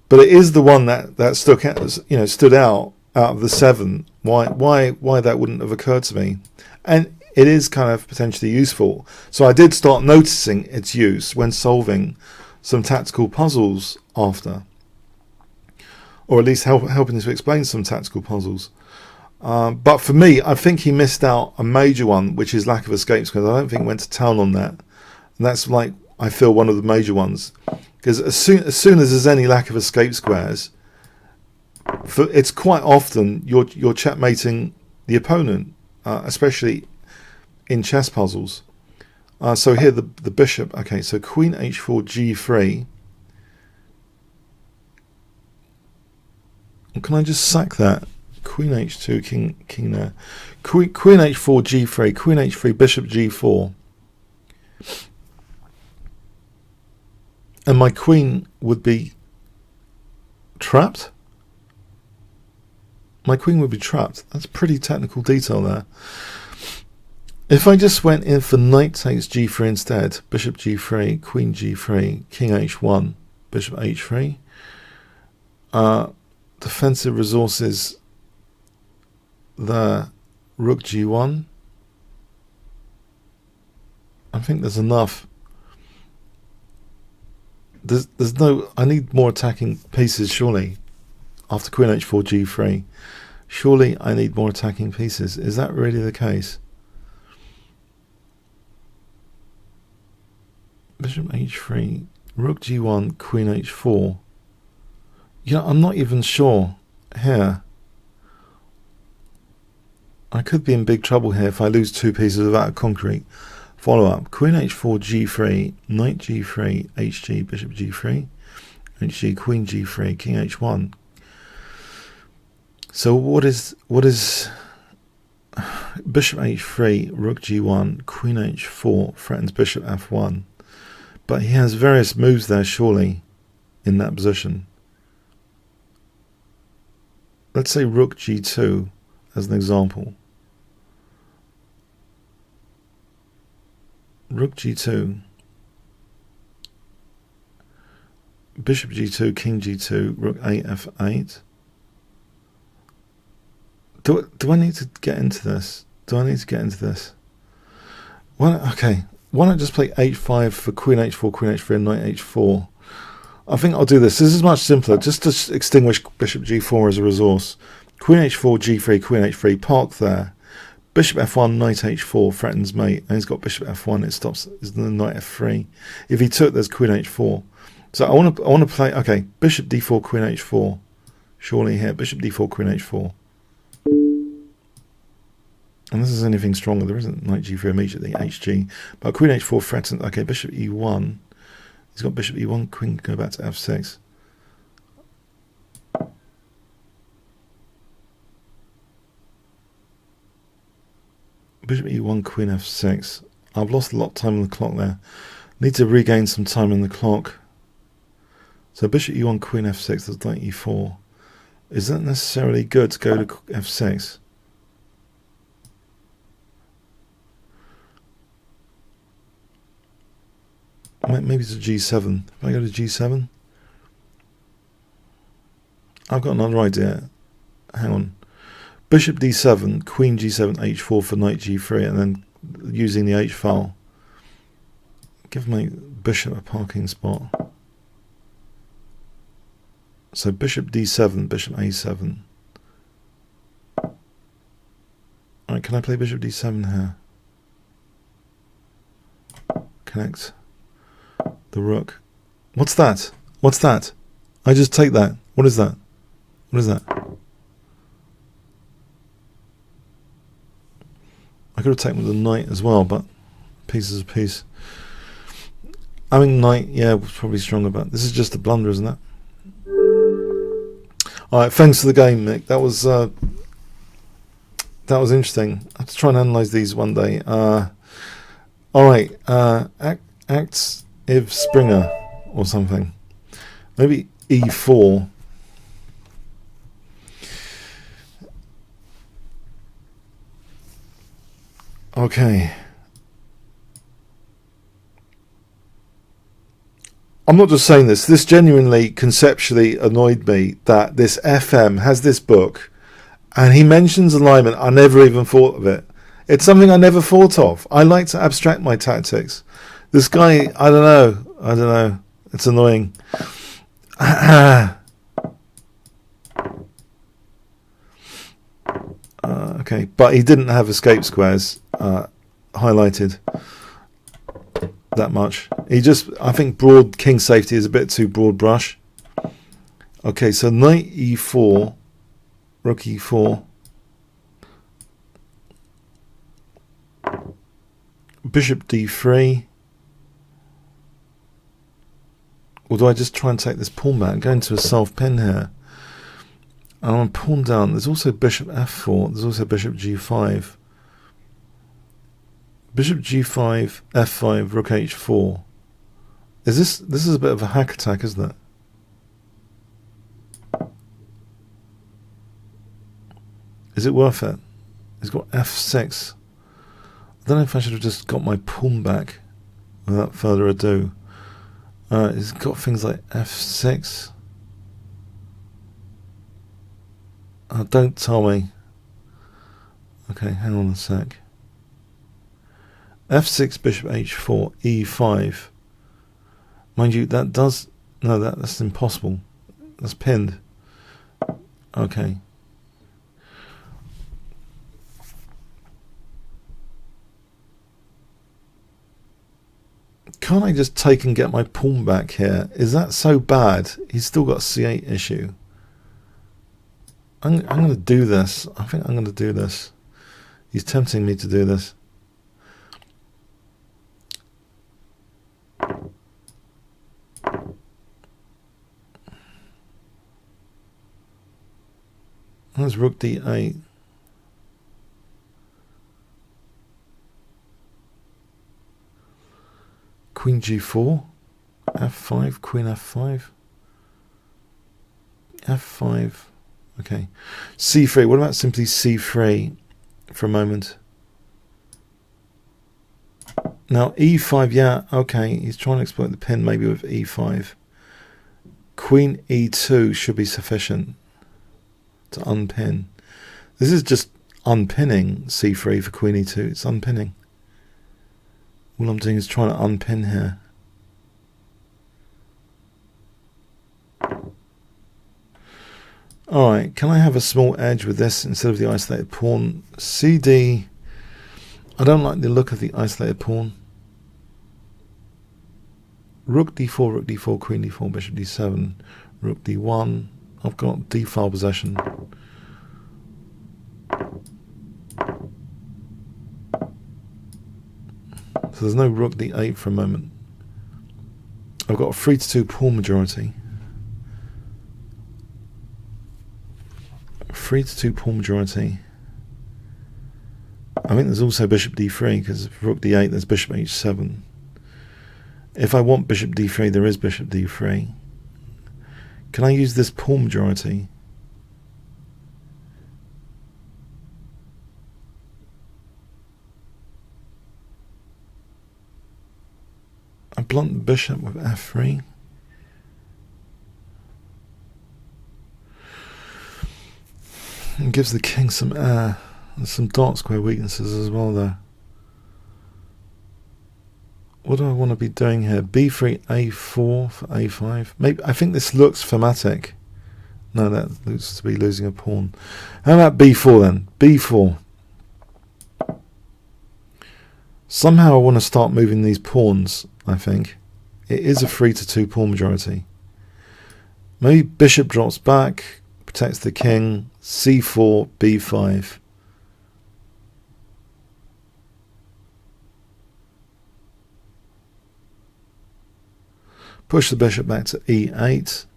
But it is the one that stood out of the 7. Why that wouldn't have occurred to me, and it is kind of potentially useful. So I did start noticing its use when solving some tactical puzzles after, or at least helping to explain some tactical puzzles. But for me, I think he missed out a major one, which is lack of escape squares. I don't think he went to town on that, and that's like I feel one of the major ones. Because as soon as there's any lack of escape squares, it's quite often you're checkmating the opponent, especially in chess puzzles. So here the bishop. Okay, so queen h4 g3. Can I just sack that? Queen h2 king there. Queen h4 g3. Queen h3 bishop g4. And my queen would be trapped. My queen would be trapped. That's pretty technical detail there. If I just went in for knight takes g3 instead, bishop g3, queen g3, king h1, bishop h3, defensive resources there, rook g1. I think there's enough. There's no. I need more attacking pieces, surely. After queen h4 g3, surely I need more attacking pieces. Is that really the case? Bishop h3, rook g1, queen h4. I'm not even sure here. I could be in big trouble here if I lose 2 pieces without a concrete follow-up. Queen h4 g3, knight g3, hg, bishop g3, hg, queen g3, king h1. So what is bishop h3, rook g1, queen h4 threatens bishop f1, but he has various moves there surely in that position. Let's say rook g2 as an example. Rook g2, bishop g2, king g2, rook a f8. Do I need to get into this? Why not just play h5 for queen h4, queen h3, and knight h4? I think I'll do this. This is much simpler, just to extinguish bishop g4 as a resource. Queen h4, g3, queen h3, park there. Bishop f1, knight h4 threatens mate, and he's got bishop f1. It stops. Is the knight f3? If he took, there's queen h4. So I want to play. Okay, bishop d4, queen h4. Surely here, bishop d4, queen h4. And this is anything stronger. There isn't knight g3 immediately. Hg, but queen h4 threatens. Okay, bishop e1. He's got bishop e1. Queen can go back to f6. Bishop e1, queen f6. I've lost a lot of time on the clock there. Need to regain some time in the clock. So bishop e1, queen f6, there's knight e4. Is that necessarily good to go to f6? Maybe to g7. If I go to g7? I've got another idea. Hang on. Bishop d7, queen g7, h4 for knight g3, and then using the h file. Give my bishop a parking spot. So bishop d7, bishop a7. Alright, can I play bishop d7 here? Connect the rook. What's that? What's that? I just take that. What is that? What is that? I could have taken with the knight as well, but piece is a piece. I mean, knight, yeah, was probably stronger, but this is just a blunder, isn't it? Alright, thanks for the game, Mick. That was interesting. I have to try and analyse these one day. Alright, acts if Springer or something. Maybe e4. Okay. I'm not just saying this. This genuinely, conceptually annoyed me that this FM has this book and he mentions alignment. I never even thought of it. It's something I never thought of. I like to abstract my tactics. This guy, I don't know. It's annoying. Okay, but he didn't have escape squares highlighted that much. He just, I think broad king safety is a bit too broad brush. Okay, so knight e4, rook e4, bishop d3. Or do I just try and take this pawn back? I'm going to a self pin here. I want to pawn down. There's also bishop f4. There's also bishop g5. Bishop g5, f5, rook h4. This is a bit of a hack attack, isn't it? Is it worth it? He's got f6. I don't know if I should have just got my pawn back without further ado. He's got things like f6. Don't tell me. Okay, hang on a sec. f6, bishop h4, e5. Mind you, that does... No, that's impossible. That's pinned. Okay. Can't I just take and get my pawn back here? Is that so bad? He's still got a c8 issue. I'm going to do this. I think I'm going to do this. He's tempting me to do this. That's rook d8. Queen g4. f5. Queen f5. f5. Okay. c3. What about simply c3 for a moment? Now e5. Yeah. Okay. He's trying to exploit the pin maybe with e5. Queen e2 should be sufficient to unpin. This is just unpinning c3 for queen e2. It's unpinning. All I'm doing is trying to unpin here. Alright, can I have a small edge with this instead of the isolated pawn? cd, I don't like the look of the isolated pawn. Rook d4, rook d4, queen d4, bishop d7, rook d1. I've got d-file possession. So there's no rook d8 for a moment. I've got a 3-2 pawn majority. 3-2 pawn majority. I think there's also bishop d3, because if rook d8 there's bishop h7. If I want bishop d3 there is bishop d3. Can I use this pawn majority? I blunt the bishop with f3. It gives the king some air. There's some dark square weaknesses as well though. What do I want to be doing here? b3, a4 for a5. Maybe I think this looks thematic. No, that looks to be losing a pawn. How about b4 then? b4. Somehow I want to start moving these pawns, I think. It is a 3-2 pawn majority. Maybe bishop drops back, protects the king, c4, b5. Push the bishop back to e8.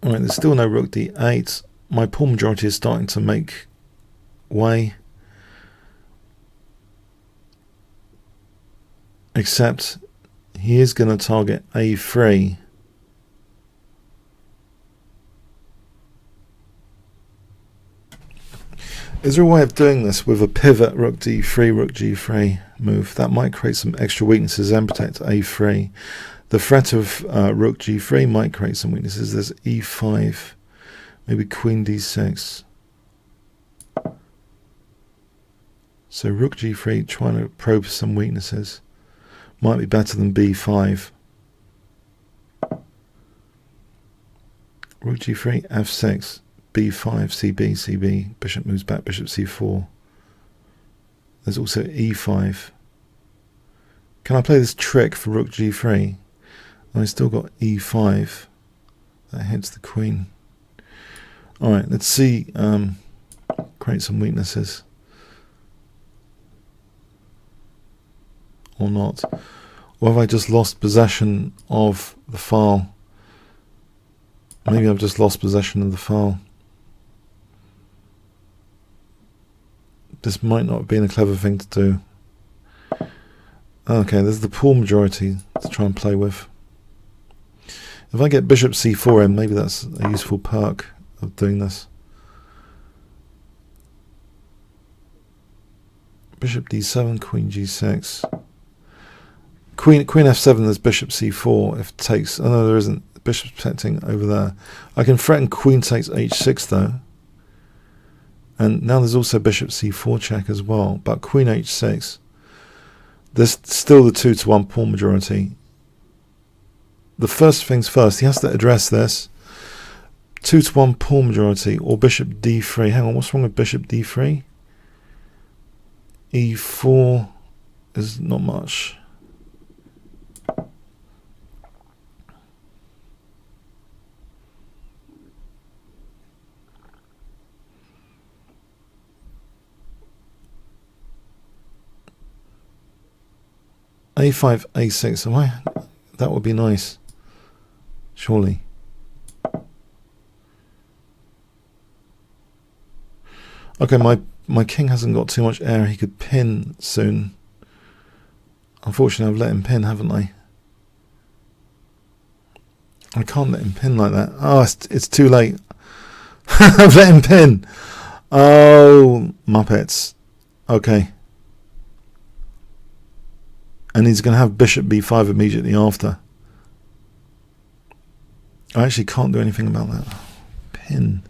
Alright, there's still no rook d8. My pawn majority is starting to make way. Except he is going to target a3. Is there a way of doing this with a pivot rook d3, rook g3 move? That might create some extra weaknesses and protect a3. The threat of rook g3 might create some weaknesses. There's e5, maybe queen d6. So rook g3 trying to probe some weaknesses. Might be better than b5. Rook g3, f6. b5, cb, cb, bishop moves back, bishop c4. There's also e5. Can I play this trick for rook g3? I still got e5. That hits the queen. Alright, let's see, create some weaknesses. Or not. Or have I just lost possession of the file? Maybe I've just lost possession of the file. This might not have been a clever thing to do. Okay, there's the pawn majority to try and play with. If I get bishop c4 in, maybe that's a useful perk of doing this. Bishop d7, queen g6. Queen f7, there's bishop c4. If it takes, oh no, there isn't. Bishop's protecting over there. I can threaten queen takes h6 though. And now there's also bishop c4 check as well. But queen h6. There's still the 2-1 pawn majority. The first things first, he has to address this. 2-1 pawn majority or bishop d3. Hang on, what's wrong with bishop d3? e4 is not much. a5, a6. That would be nice. Surely. Okay, my king hasn't got too much air. He could pin soon. Unfortunately, I've let him pin, haven't I? I can't let him pin like that. Oh, it's too late. I've let him pin. Oh, Muppets. Okay. And he's going to have bishop b5 immediately after. I actually can't do anything about that. Pin.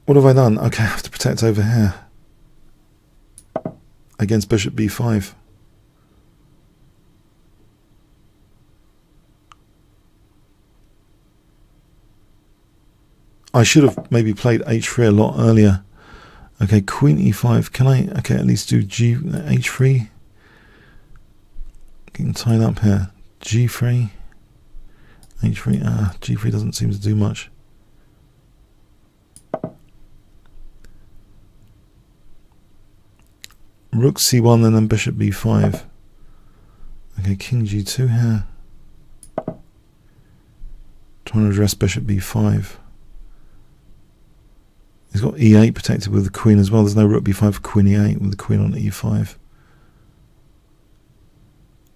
What have I done? Okay, I have to protect over here. Against bishop b5. I should have maybe played h3 a lot earlier. Okay, queen e5. Can I, okay, at least do h3? Getting tied up here. g3. h3. G3 doesn't seem to do much. Rook c1 and then bishop b5. Okay, king g2 here. Trying to address bishop b5. He's got e8 protected with the queen as well. There's no rook b5 for queen e8 with the queen on e5.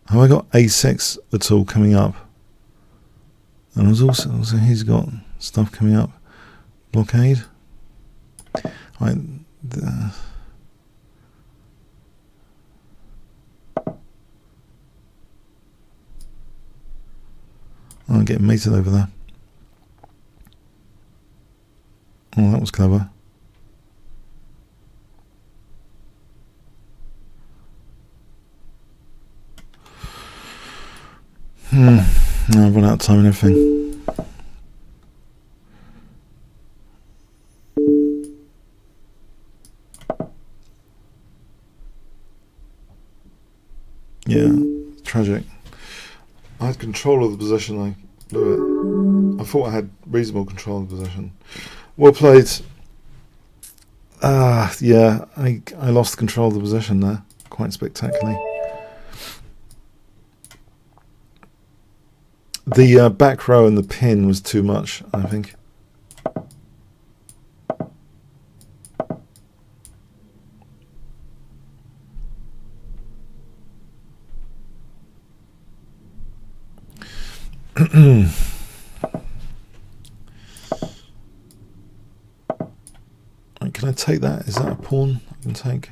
Have I got a6 at all coming up? And there's also he's got stuff coming up. Blockade. I'm getting mated over there. Oh, that was clever. No, I've run out of time and everything. Yeah, tragic. I had control of the position, I blew it. I thought I had reasonable control of the position. Well played. Yeah, I lost control of the position there, quite spectacularly. The back row and the pin was too much, I think. Can I take that? Is that a pawn I can take?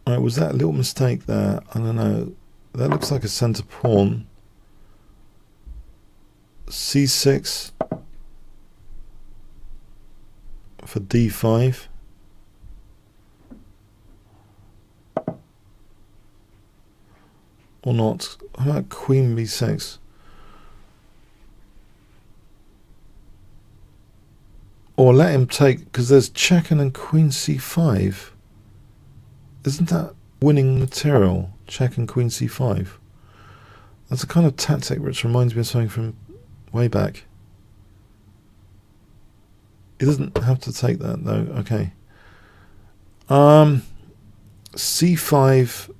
Alright, was that a little mistake there? I don't know. That looks like a center pawn. c6 for d5. Or not. How about queen b6? Or let him take, because there's check and then queen c5. Isn't that winning material? Check and queen c5. That's a kind of tactic which reminds me of something from way back. He doesn't have to take that though. Okay. c5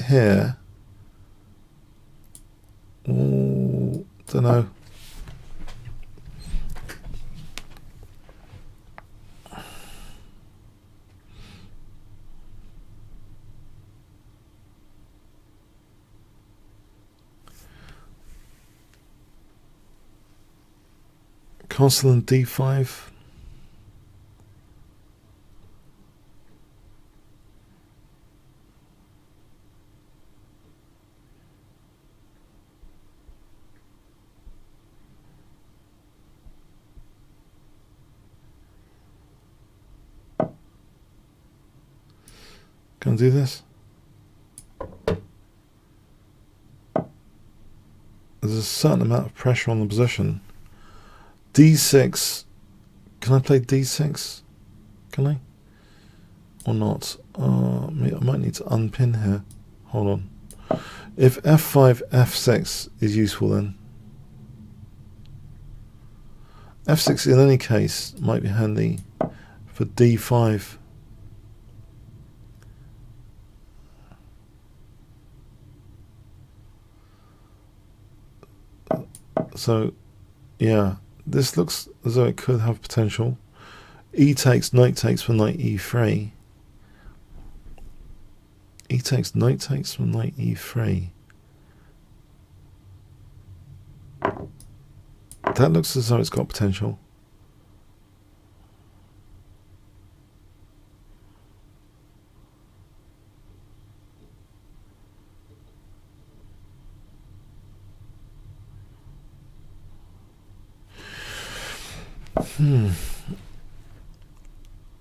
here. Oh, don't know. Castle and d5. Can I do this? There's a certain amount of pressure on the position. d6. Can I play d6? Can I? Or not? I might need to unpin here. Hold on. If f5, f6 is useful then. f6 in any case might be handy for d5. So, yeah, this looks as though it could have potential. E takes, knight takes for knight e3. E takes, knight takes for knight e3. That looks as though it's got potential.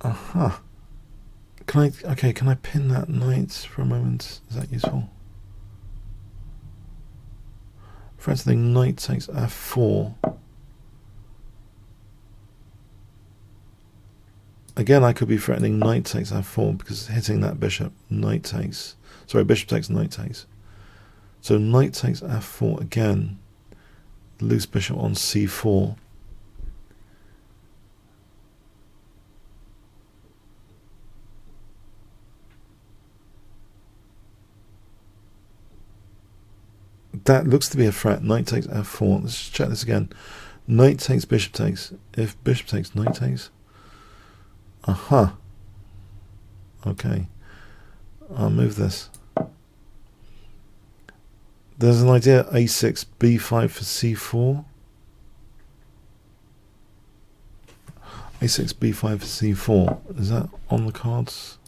Aha. Can I pin that knight for a moment? Is that useful? Threatening knight takes f4. Again, I could be threatening knight takes f4 because hitting that bishop, knight takes. Sorry, bishop takes, knight takes. So knight takes f4 again. Loose bishop on c4. That looks to be a threat. Knight takes f4. Let's just check this again. Knight takes, bishop takes. If bishop takes, knight takes. Aha. Okay. I'll move this. There's an idea a6, b5 for c4. a6, b5 for c4. Is that on the cards?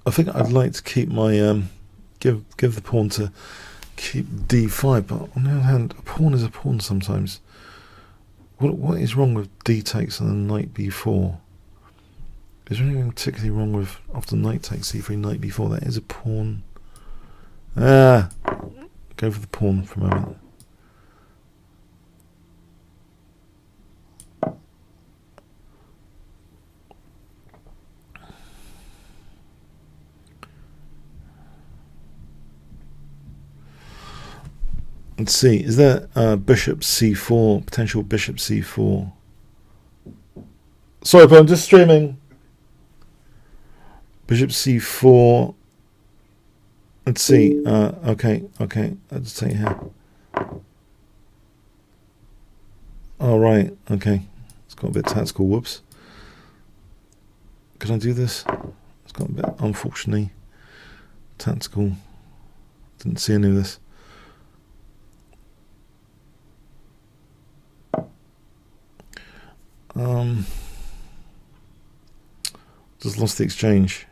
I think I'd like to keep my give the pawn to keep d5, but on the other hand, a pawn is a pawn sometimes. What is wrong with d takes and then knight b4? Is there anything particularly wrong with after knight takes c3, knight b4? That is a pawn. Go for the pawn for a moment. Let's see, is there bishop c4, potential bishop c4? Sorry, but I'm just streaming. Bishop c4. Let's see. Okay. I'll just take it here. All right. Okay. It's got a bit tactical. Whoops. Can I do this? It's got a bit, unfortunately, tactical. Didn't see any of this. Just lost the exchange.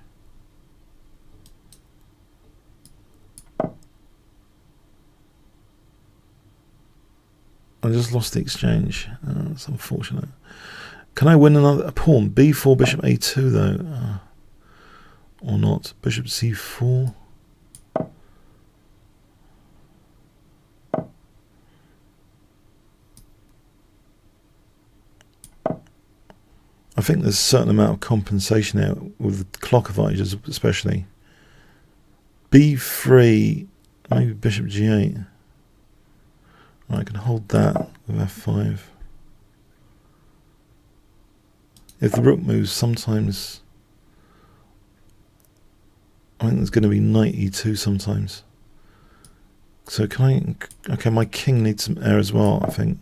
I just lost the exchange. That's unfortunate. Can I win a pawn? b4, bishop a2 though, or not? Bishop c4. I think there's a certain amount of compensation there with the clock advantages, especially. b3, maybe bishop g8. I can hold that with f5. If the rook moves, sometimes I think there's going to be knight e2 sometimes. So can I? Okay, my king needs some air as well, I think.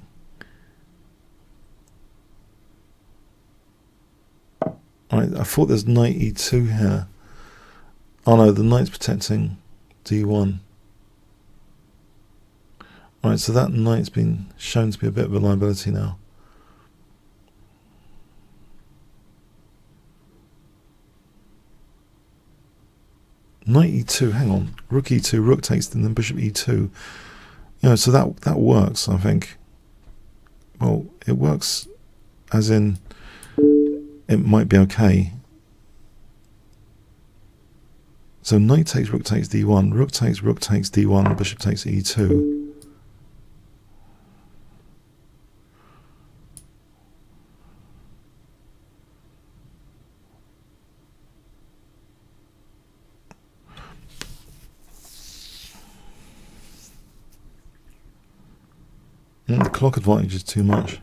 I thought there's knight e2 here. Oh no, the knight's protecting d1. Alright, so that knight's been shown to be a bit of a liability now. Knight e2, hang on. Rook e2, rook takes, and then bishop e2. You know, so that works, I think. Well, it works as in it might be okay. So knight takes, rook takes d1, rook takes d1, bishop takes e2. The clock advantage is too much.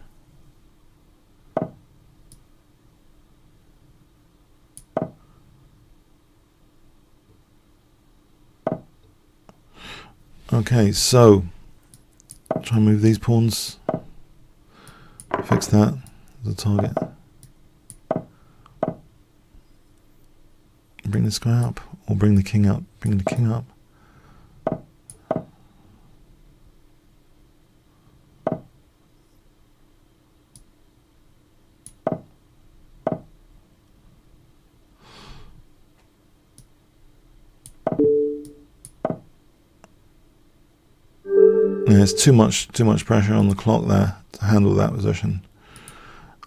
Okay, so try and move these pawns. Fix that as a target. Bring this guy up, or bring the king up. Bring the king up. There's too much pressure on the clock there to handle that position.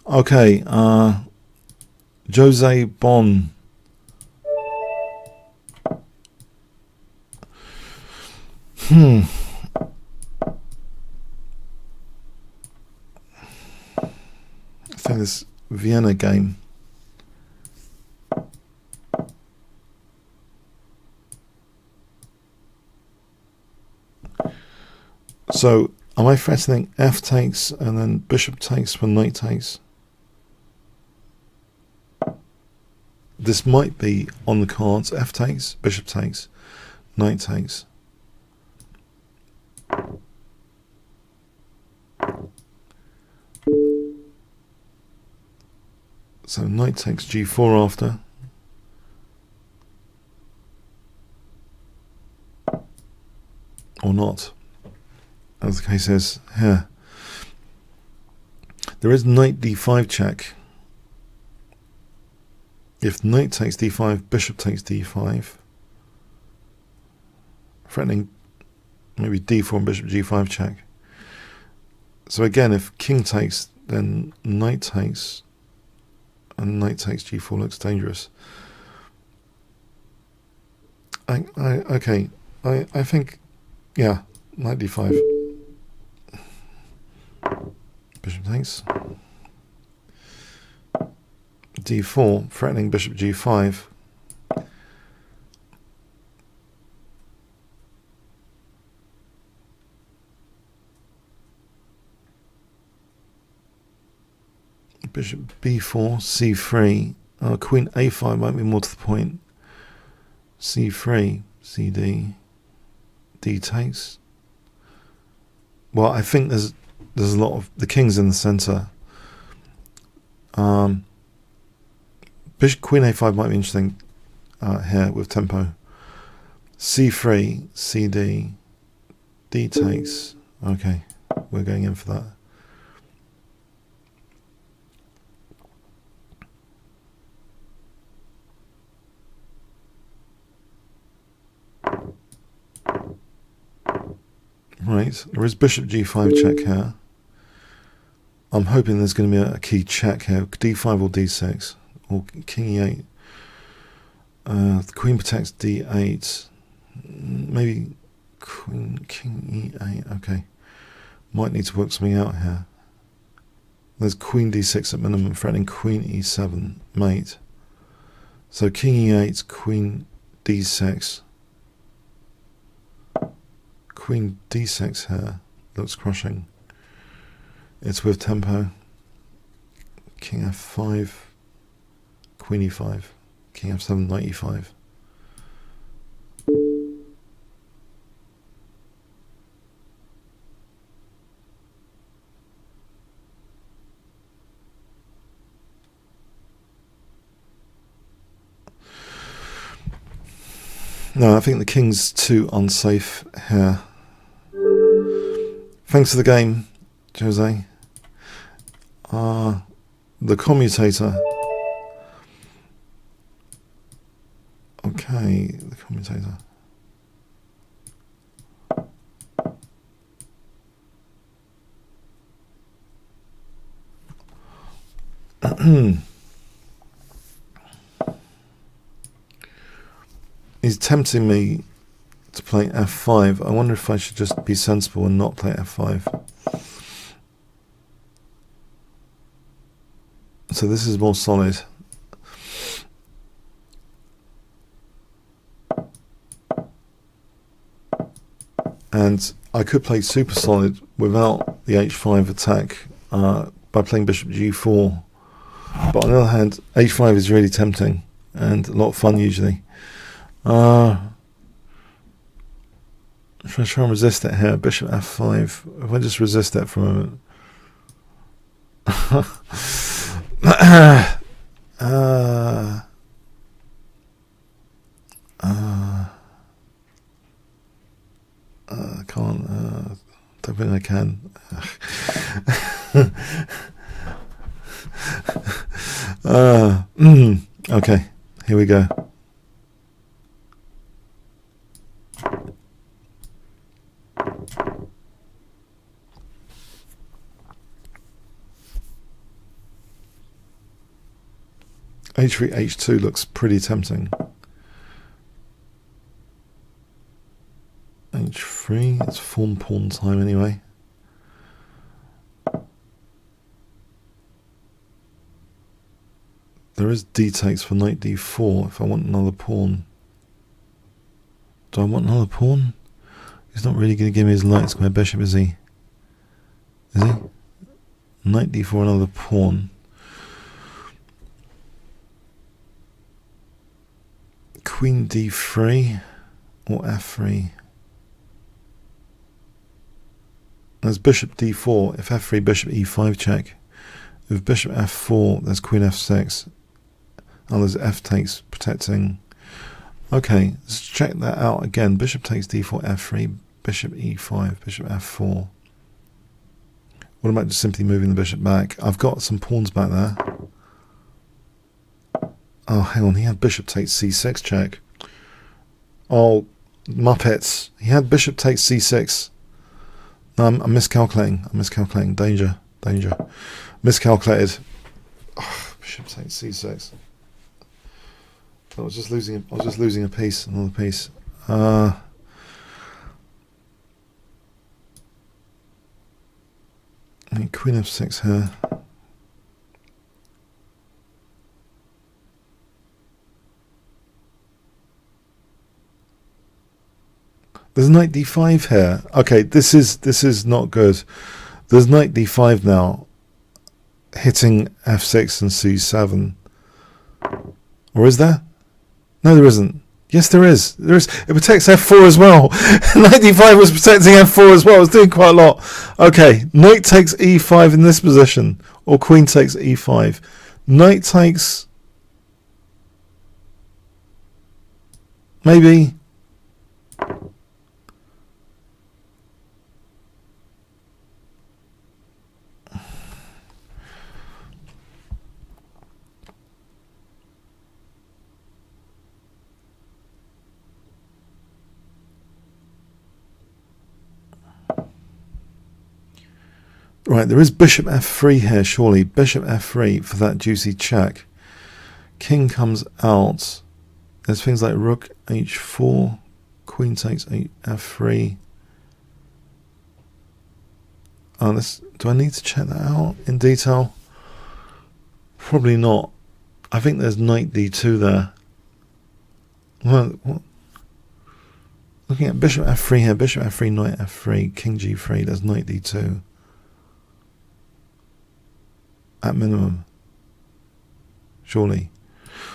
Okay, Jose Bon. I think this Vienna game. So, am I threatening f takes and then bishop takes for knight takes? This might be on the cards. F takes, bishop takes, knight takes. So knight takes g4 after. Or not, as the case is here. There is knight d5 check. If knight takes d5, bishop takes d5. Threatening maybe d4 and bishop g5 check. So again, if king takes, then knight takes, and knight takes g4 looks dangerous. Okay, I think, yeah, knight d5. Bishop takes. d4, threatening bishop g5. Bishop b4, c3. Queen a5 might be more to the point. c3, cd, d takes. Well, I think there's a lot of the king's in the center. Bishop queen a5 might be interesting here with tempo. c3, cd, d takes. Okay, we're going in for that. Right, there is bishop g5 check here. I'm hoping there's going to be a key check here. d5 or d6 or king e8. The queen protects d8. Maybe king e8. Okay, might need to work something out here. There's queen d6 at minimum, threatening queen e7 mate. So king e8, queen d6. Queen d6 here looks crushing. It's with tempo. King f5, queen e5, king f7, knight e5. No, I think the king's too unsafe here. Thanks for the game, Jose. The commutator. Okay, the commutator. He's tempting me to play f5. I wonder if I should just be sensible and not play f5. So this is more solid. And I could play super solid without the h5 attack by playing bishop g4. But on the other hand, h5 is really tempting and a lot of fun usually. Should I try and resist it here? Bishop f5. If I just resist that for a moment. I can't. Don't think I can. Okay, here we go. h3, h2 looks pretty tempting. h3, it's form pawn time anyway. There is d takes for knight d4 if I want another pawn. Do I want another pawn? He's not really going to give me his light square bishop, is he? Is he? Knight d4, another pawn. Queen d3 or f3. There's bishop d4. If f3, bishop e5 check. If bishop f4, there's queen f6. Oh, there's f takes protecting. Okay, let's check that out again. Bishop takes d4, f3, bishop e5, bishop f4. What about just simply moving the bishop back? I've got some pawns back there. Oh, hang on, he had bishop takes c6 check. Oh, Muppets. He had bishop takes c6. No, I'm miscalculating. Danger. Miscalculated. Oh, bishop takes c6. I was just losing a piece, another piece. Queen f6 here. There's knight d5 here. Okay, this is not good. There's knight d5 now, hitting f6 and c7. Or is there? No, there isn't. Yes, there is. There is. It protects f4 as well. Knight d5 was protecting f4 as well. It's doing quite a lot. Okay, knight takes e5 in this position, or queen takes e5. Knight takes... maybe... Right, there is bishop f3 here, surely. Bishop f3 for that juicy check. King comes out. There's things like rook h4, queen takes f3. Oh, do I need to check that out in detail? Probably not. I think there's knight d2 there. What? Looking at bishop f3 here, bishop f3, knight f3, king g3, there's knight d2. At minimum, surely.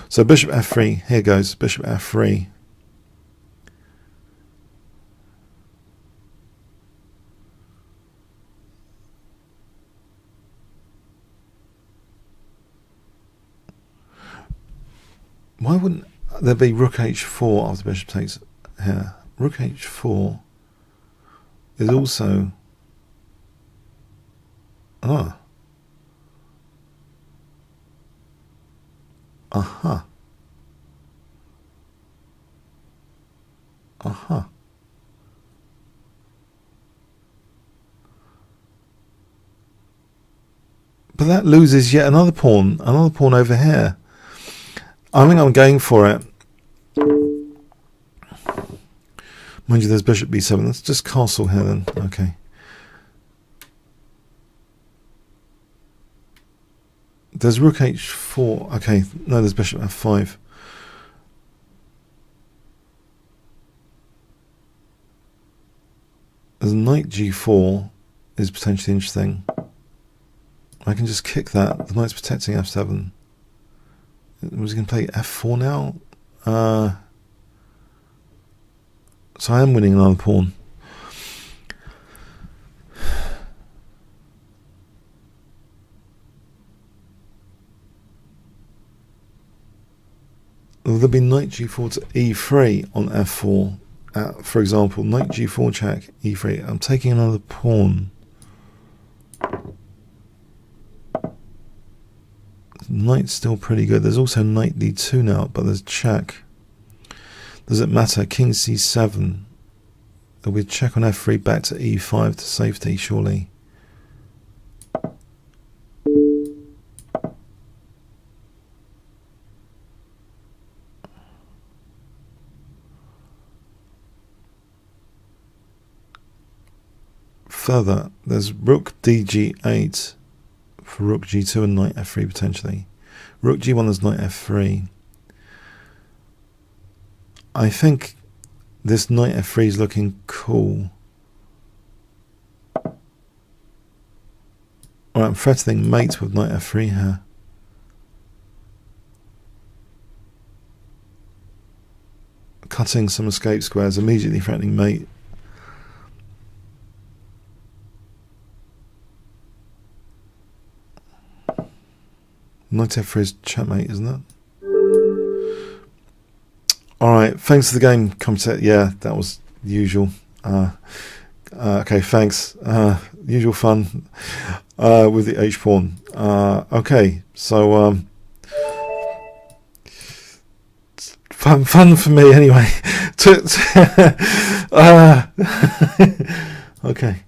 So bishop f3, here goes, bishop f3. Why wouldn't there be rook h4 after bishop takes here? Rook h4 is also... ah. Aha. Aha. But that loses yet another pawn over here. I think I'm going for it. Mind you, there's bishop b7. Let's just castle here then. Okay. There's rook h4. Okay, no, there's bishop f5. There's knight g4 is potentially interesting. I can just kick that. The knight's protecting f7. Was he going to play f4 now? So I am winning another pawn. There'll be knight g4 to e3 on f4. For example, knight g4 check, e3. I'm taking another pawn. Knight's still pretty good. There's also knight d2 now, but there's check. Does it matter? King c7. There'll be check on f3 back to e5 to safety, surely. further. There's rook dg8 for rook g2 and knight f3 potentially. Rook g1 is knight f3. I think this knight f3 is looking cool. Alright, I'm threatening mate with knight f3 here. Cutting some escape squares, immediately threatening mate. Knight f3 is checkmate, isn't it? Alright, thanks for the game, commentator. Yeah, that was usual. Okay, thanks. Usual fun with the h-pawn. Okay, so fun for me anyway. Okay.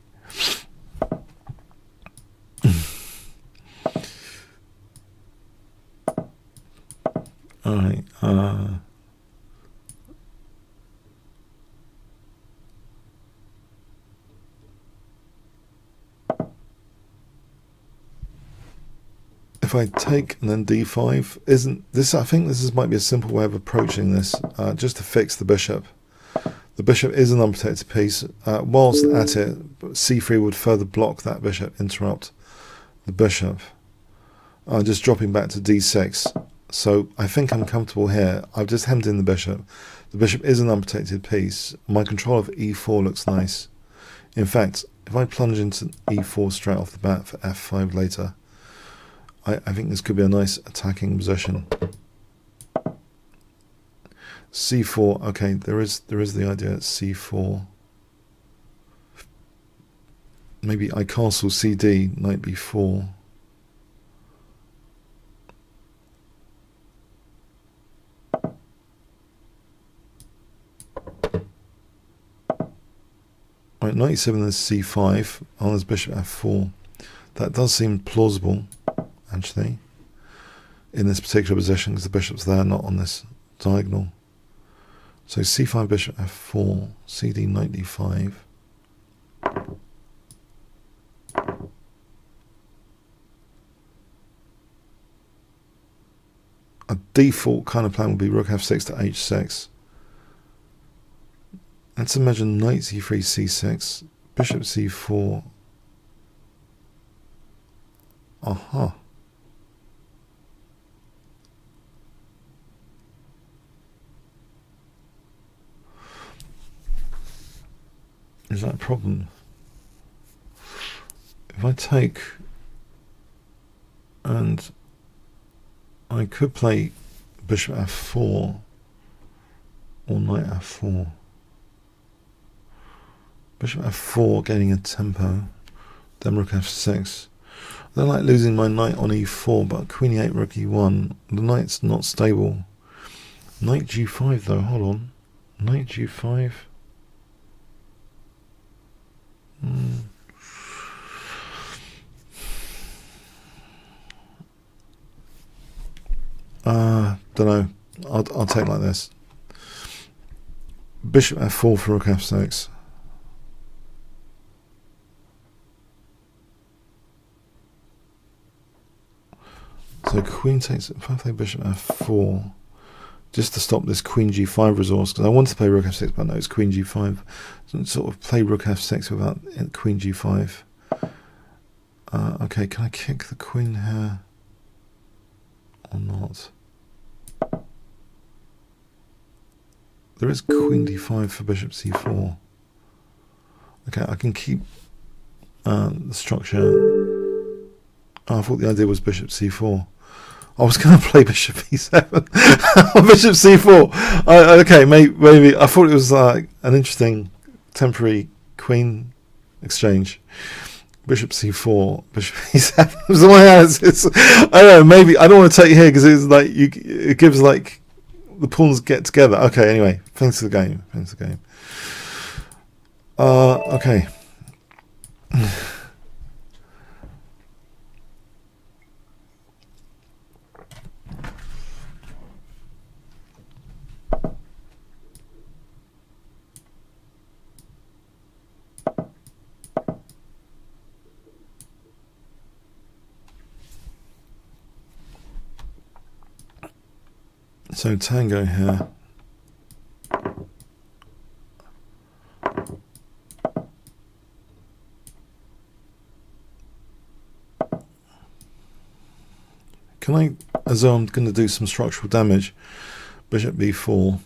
Alright, if I take and then d5, isn't this? I think this might be a simple way of approaching this, just to fix the bishop. The bishop is an unprotected piece. Whilst at it, c3 would further block that bishop, interrupt the bishop. Just dropping back to d6. So I think I'm comfortable here. I've just hemmed in the bishop. The bishop is an unprotected piece. My control of e4 looks nice. In fact, if I plunge into e4 straight off the bat for f5 later, I think this could be a nice attacking position. c4, okay, there is the idea at c4. Maybe I castle cd, knight b4. Right, knight e7 is c5, on there's bishop f4. That does seem plausible, actually, in this particular position, because the bishop's there, not on this diagonal. So c5, bishop f4, cd, knight d5. A default kind of plan would be rook f6 to h6. Let's imagine knight c3, c6, bishop c4. Aha. Is that a problem? If I take, and I could play bishop f4 or knight f4. Bishop f4 gaining a tempo, then rook f6. I don't like losing my knight on e4, but queen e8, rook e1, the knight's not stable. Knight g5 though, hold on. Knight g5. Don't know. I'll take like this. Bishop f4 for rook f6. So queen takes, if I play bishop f4, just to stop this queen g5 resource, because I want to play rook f6, but no, it's queen g5. So sort of play rook f6 without queen g5. Okay, can I kick the queen here or not? There is queen d5 for bishop c4. Okay, I can keep the structure. Oh, I thought the idea was bishop c4. I was going to play bishop e7. Bishop c4. Okay, maybe. I thought it was an interesting temporary queen exchange. Bishop c4, bishop e7. So I don't know, maybe. I don't want to take here because it's like it gives like the pawns get together. Okay, anyway. Thanks for the game. Okay. So tango here. Can I, as though I'm going to do some structural damage, bishop b4.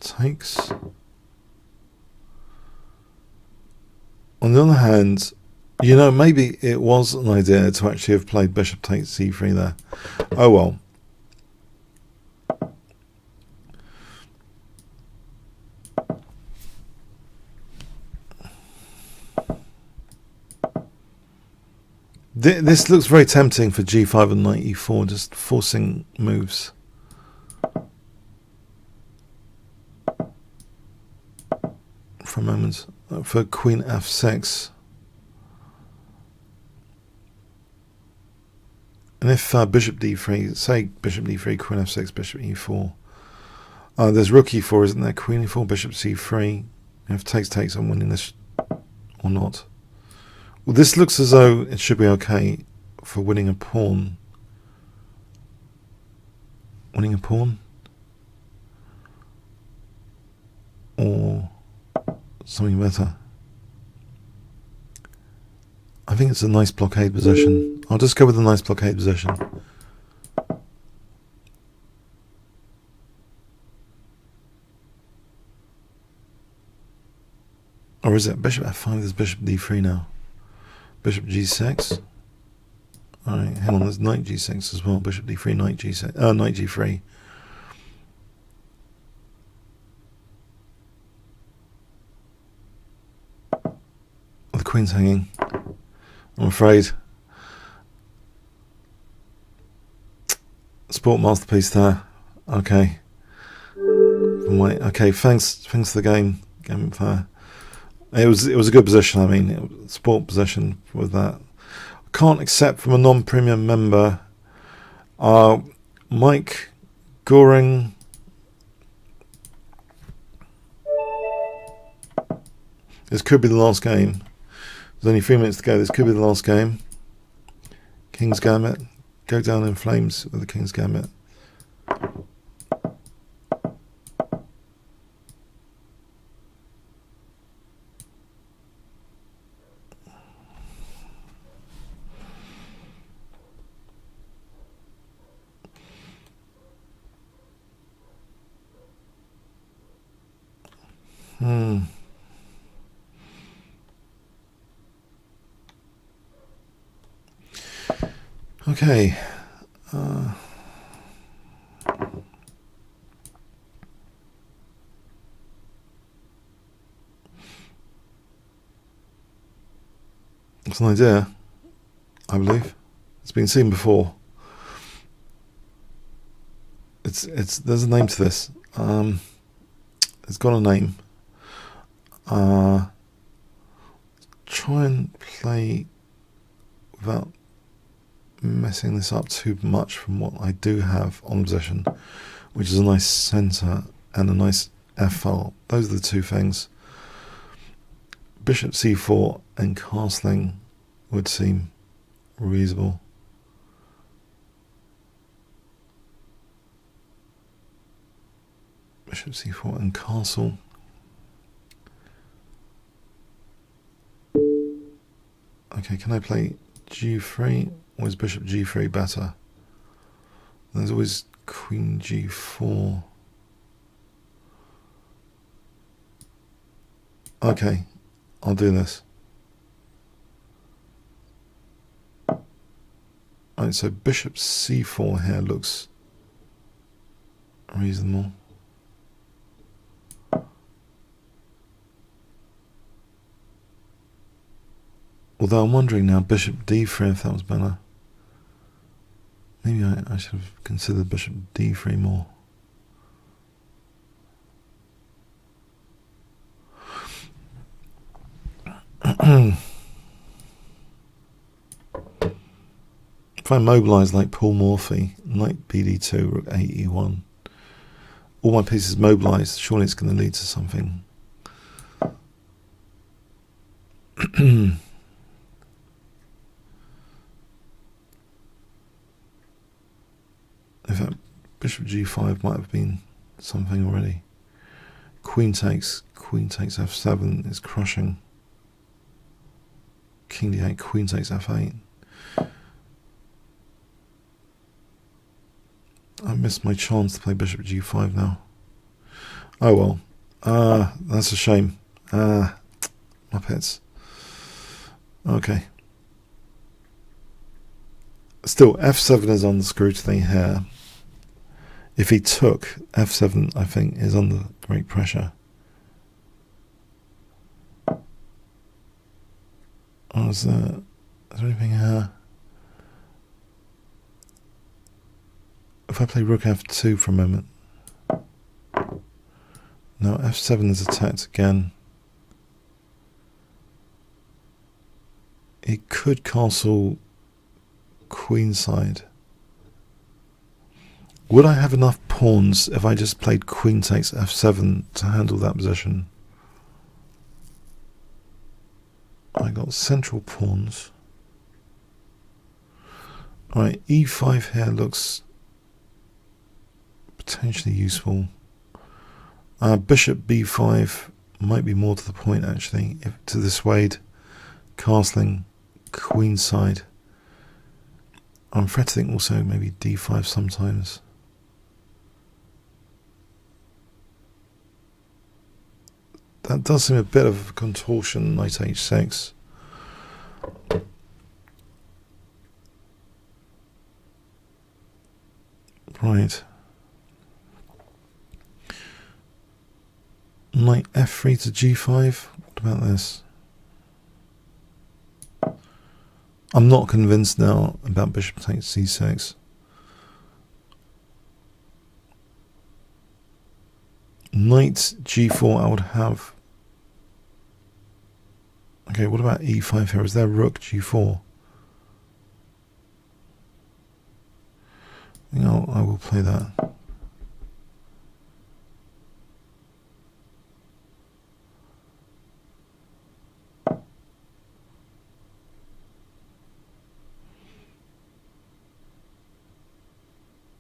Takes. On the other hand, you know, maybe it was an idea to actually have played bishop takes c3 there. Oh well. This looks very tempting for g5 and knight e4, just forcing moves. For a moment, for queen f6. And if bishop d3, say bishop d3, queen f6, bishop e4. There's rook e4, isn't there? Queen e4, bishop c3. If takes, I'm winning this or not. Well, this looks as though it should be okay for winning a pawn. Winning a pawn? Or something better. I think it's a nice blockade position. I'll just go with a nice blockade position. Or is it bishop f5? There's bishop d3 now. Bishop g6. Alright, hang on, there's knight g6 as well. Bishop d3, knight g6. Knight g3. The queen's hanging, I'm afraid. Sport masterpiece there. Okay. Wait. Okay. Thanks for the game. Gambit fair. It was a good position. I mean, it was sport position with that. Can't accept from a non-premium member. Mike Goring. This could be the last game. There's only 3 minutes to go. This could be the last game. King's Gambit. Go down in flames with the King's Gambit. Okay. It's an idea, I believe. It's been seen before. There's a name to this. It's got a name. Try and play without messing this up too much from what I do have on position, which is a nice centre and a nice f-file. Those are the two things. Bishop c4 and castling would seem reasonable. Bishop c4 and castle. Okay, can I play g3? Or is bishop g3 better? There's always queen g4. Okay, I'll do this. Alright, so bishop c4 here looks reasonable. Although I'm wondering now, bishop d3 if that was better. Maybe I should have considered bishop d3 more. If I mobilise like Paul Morphy, knight bd2, rook a e1, all my pieces mobilised, surely it's going to lead to something. In fact, bishop g5 might have been something already. Queen takes f7 is crushing. King d8, queen takes f8. I missed my chance to play bishop g5 now. Oh well. That's a shame. My pets. Okay. Still, f7 is under scrutiny here. If he took, f7, I think, is under great pressure. Oh, is there anything here? If I play rook f2 for a moment. Now f7 is attacked again. He could castle queenside. Would I have enough pawns if I just played queen takes f7 to handle that position? I got central pawns. Alright, e5 here looks potentially useful. Bishop b5 might be more to the point actually, if to dissuade castling queenside. I'm afraid to think also maybe d5 sometimes. That does seem a bit of a contortion, knight h6. Right. Knight f3 to g5. What about this? I'm not convinced now about bishop takes c6. Knight g4 I would have. Okay, what about e5 here? Is there rook g4? I will play that.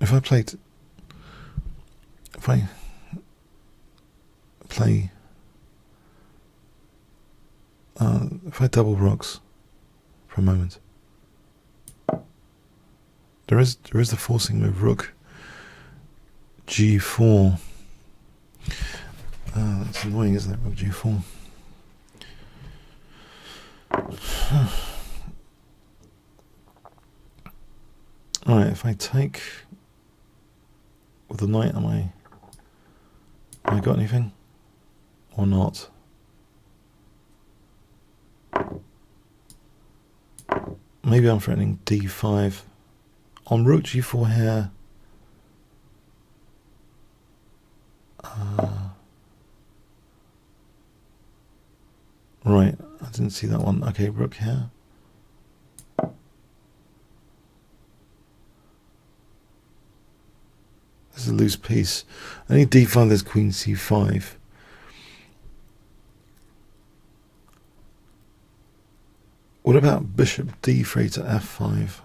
If I play if I double rocks for a moment, there is the forcing move rook g4. That's annoying, isn't it? Rook g4. Alright, if I take with the knight, have I got anything or not? Maybe I'm threatening d5 on rook g4 here. Right, I didn't see that one. Okay, rook here. This is a loose piece. I need d5, there's queen c5. What about bishop d3 to f5?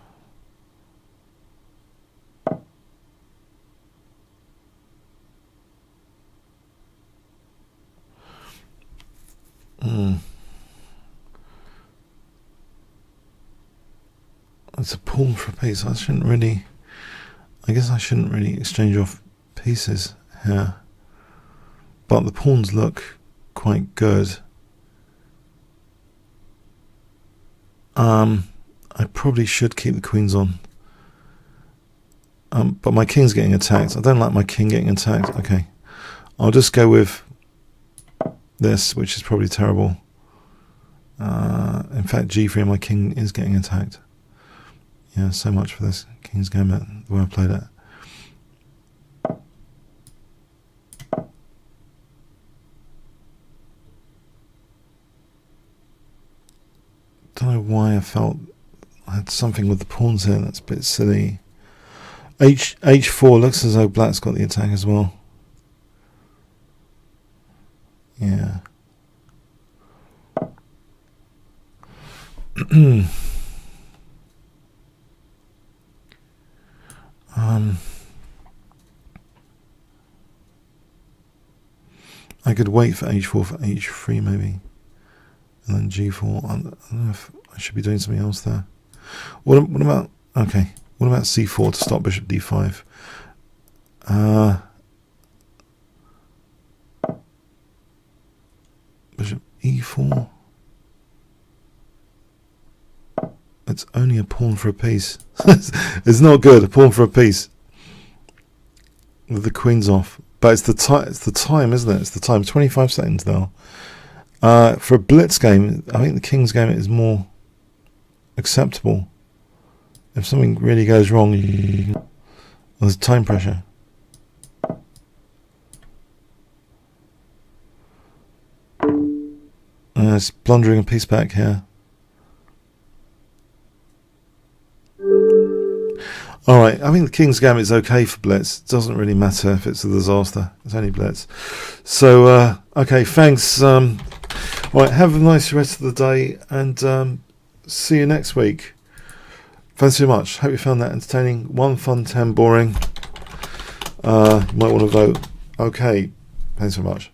It's a pawn for a piece. I guess I shouldn't really exchange off pieces here. But the pawns look quite good. I probably should keep the queens on. But my king's getting attacked. I don't like my king getting attacked. Okay. I'll just go with this, which is probably terrible. In fact, g3, my king is getting attacked. Yeah, so much for this king's gambit, the way I played it. Don't know why I felt I had something with the pawns here. That's a bit silly. H4 looks as though black's got the attack as well. Yeah. I could wait for h4 for h3 maybe, and then g4. I don't know if I should be doing something else there. What about, okay, what about c4 to stop bishop d5? Bishop e4. It's only a pawn for a piece. It's not good, a pawn for a piece with the queens off. But it's the time, isn't it? It's the time. 25 seconds now. For a blitz game, I think the king's game is more acceptable. If something really goes wrong, there's time pressure. It's blundering a piece back here. Alright, I think the king's gambit is okay for blitz. It doesn't really matter if it's a disaster. It's only blitz. So, okay, thanks. Right, have a nice rest of the day, and see you next week. Thanks so much. Hope you found that entertaining. 1 fun, 10 boring. You might want to vote. Okay, thanks so much.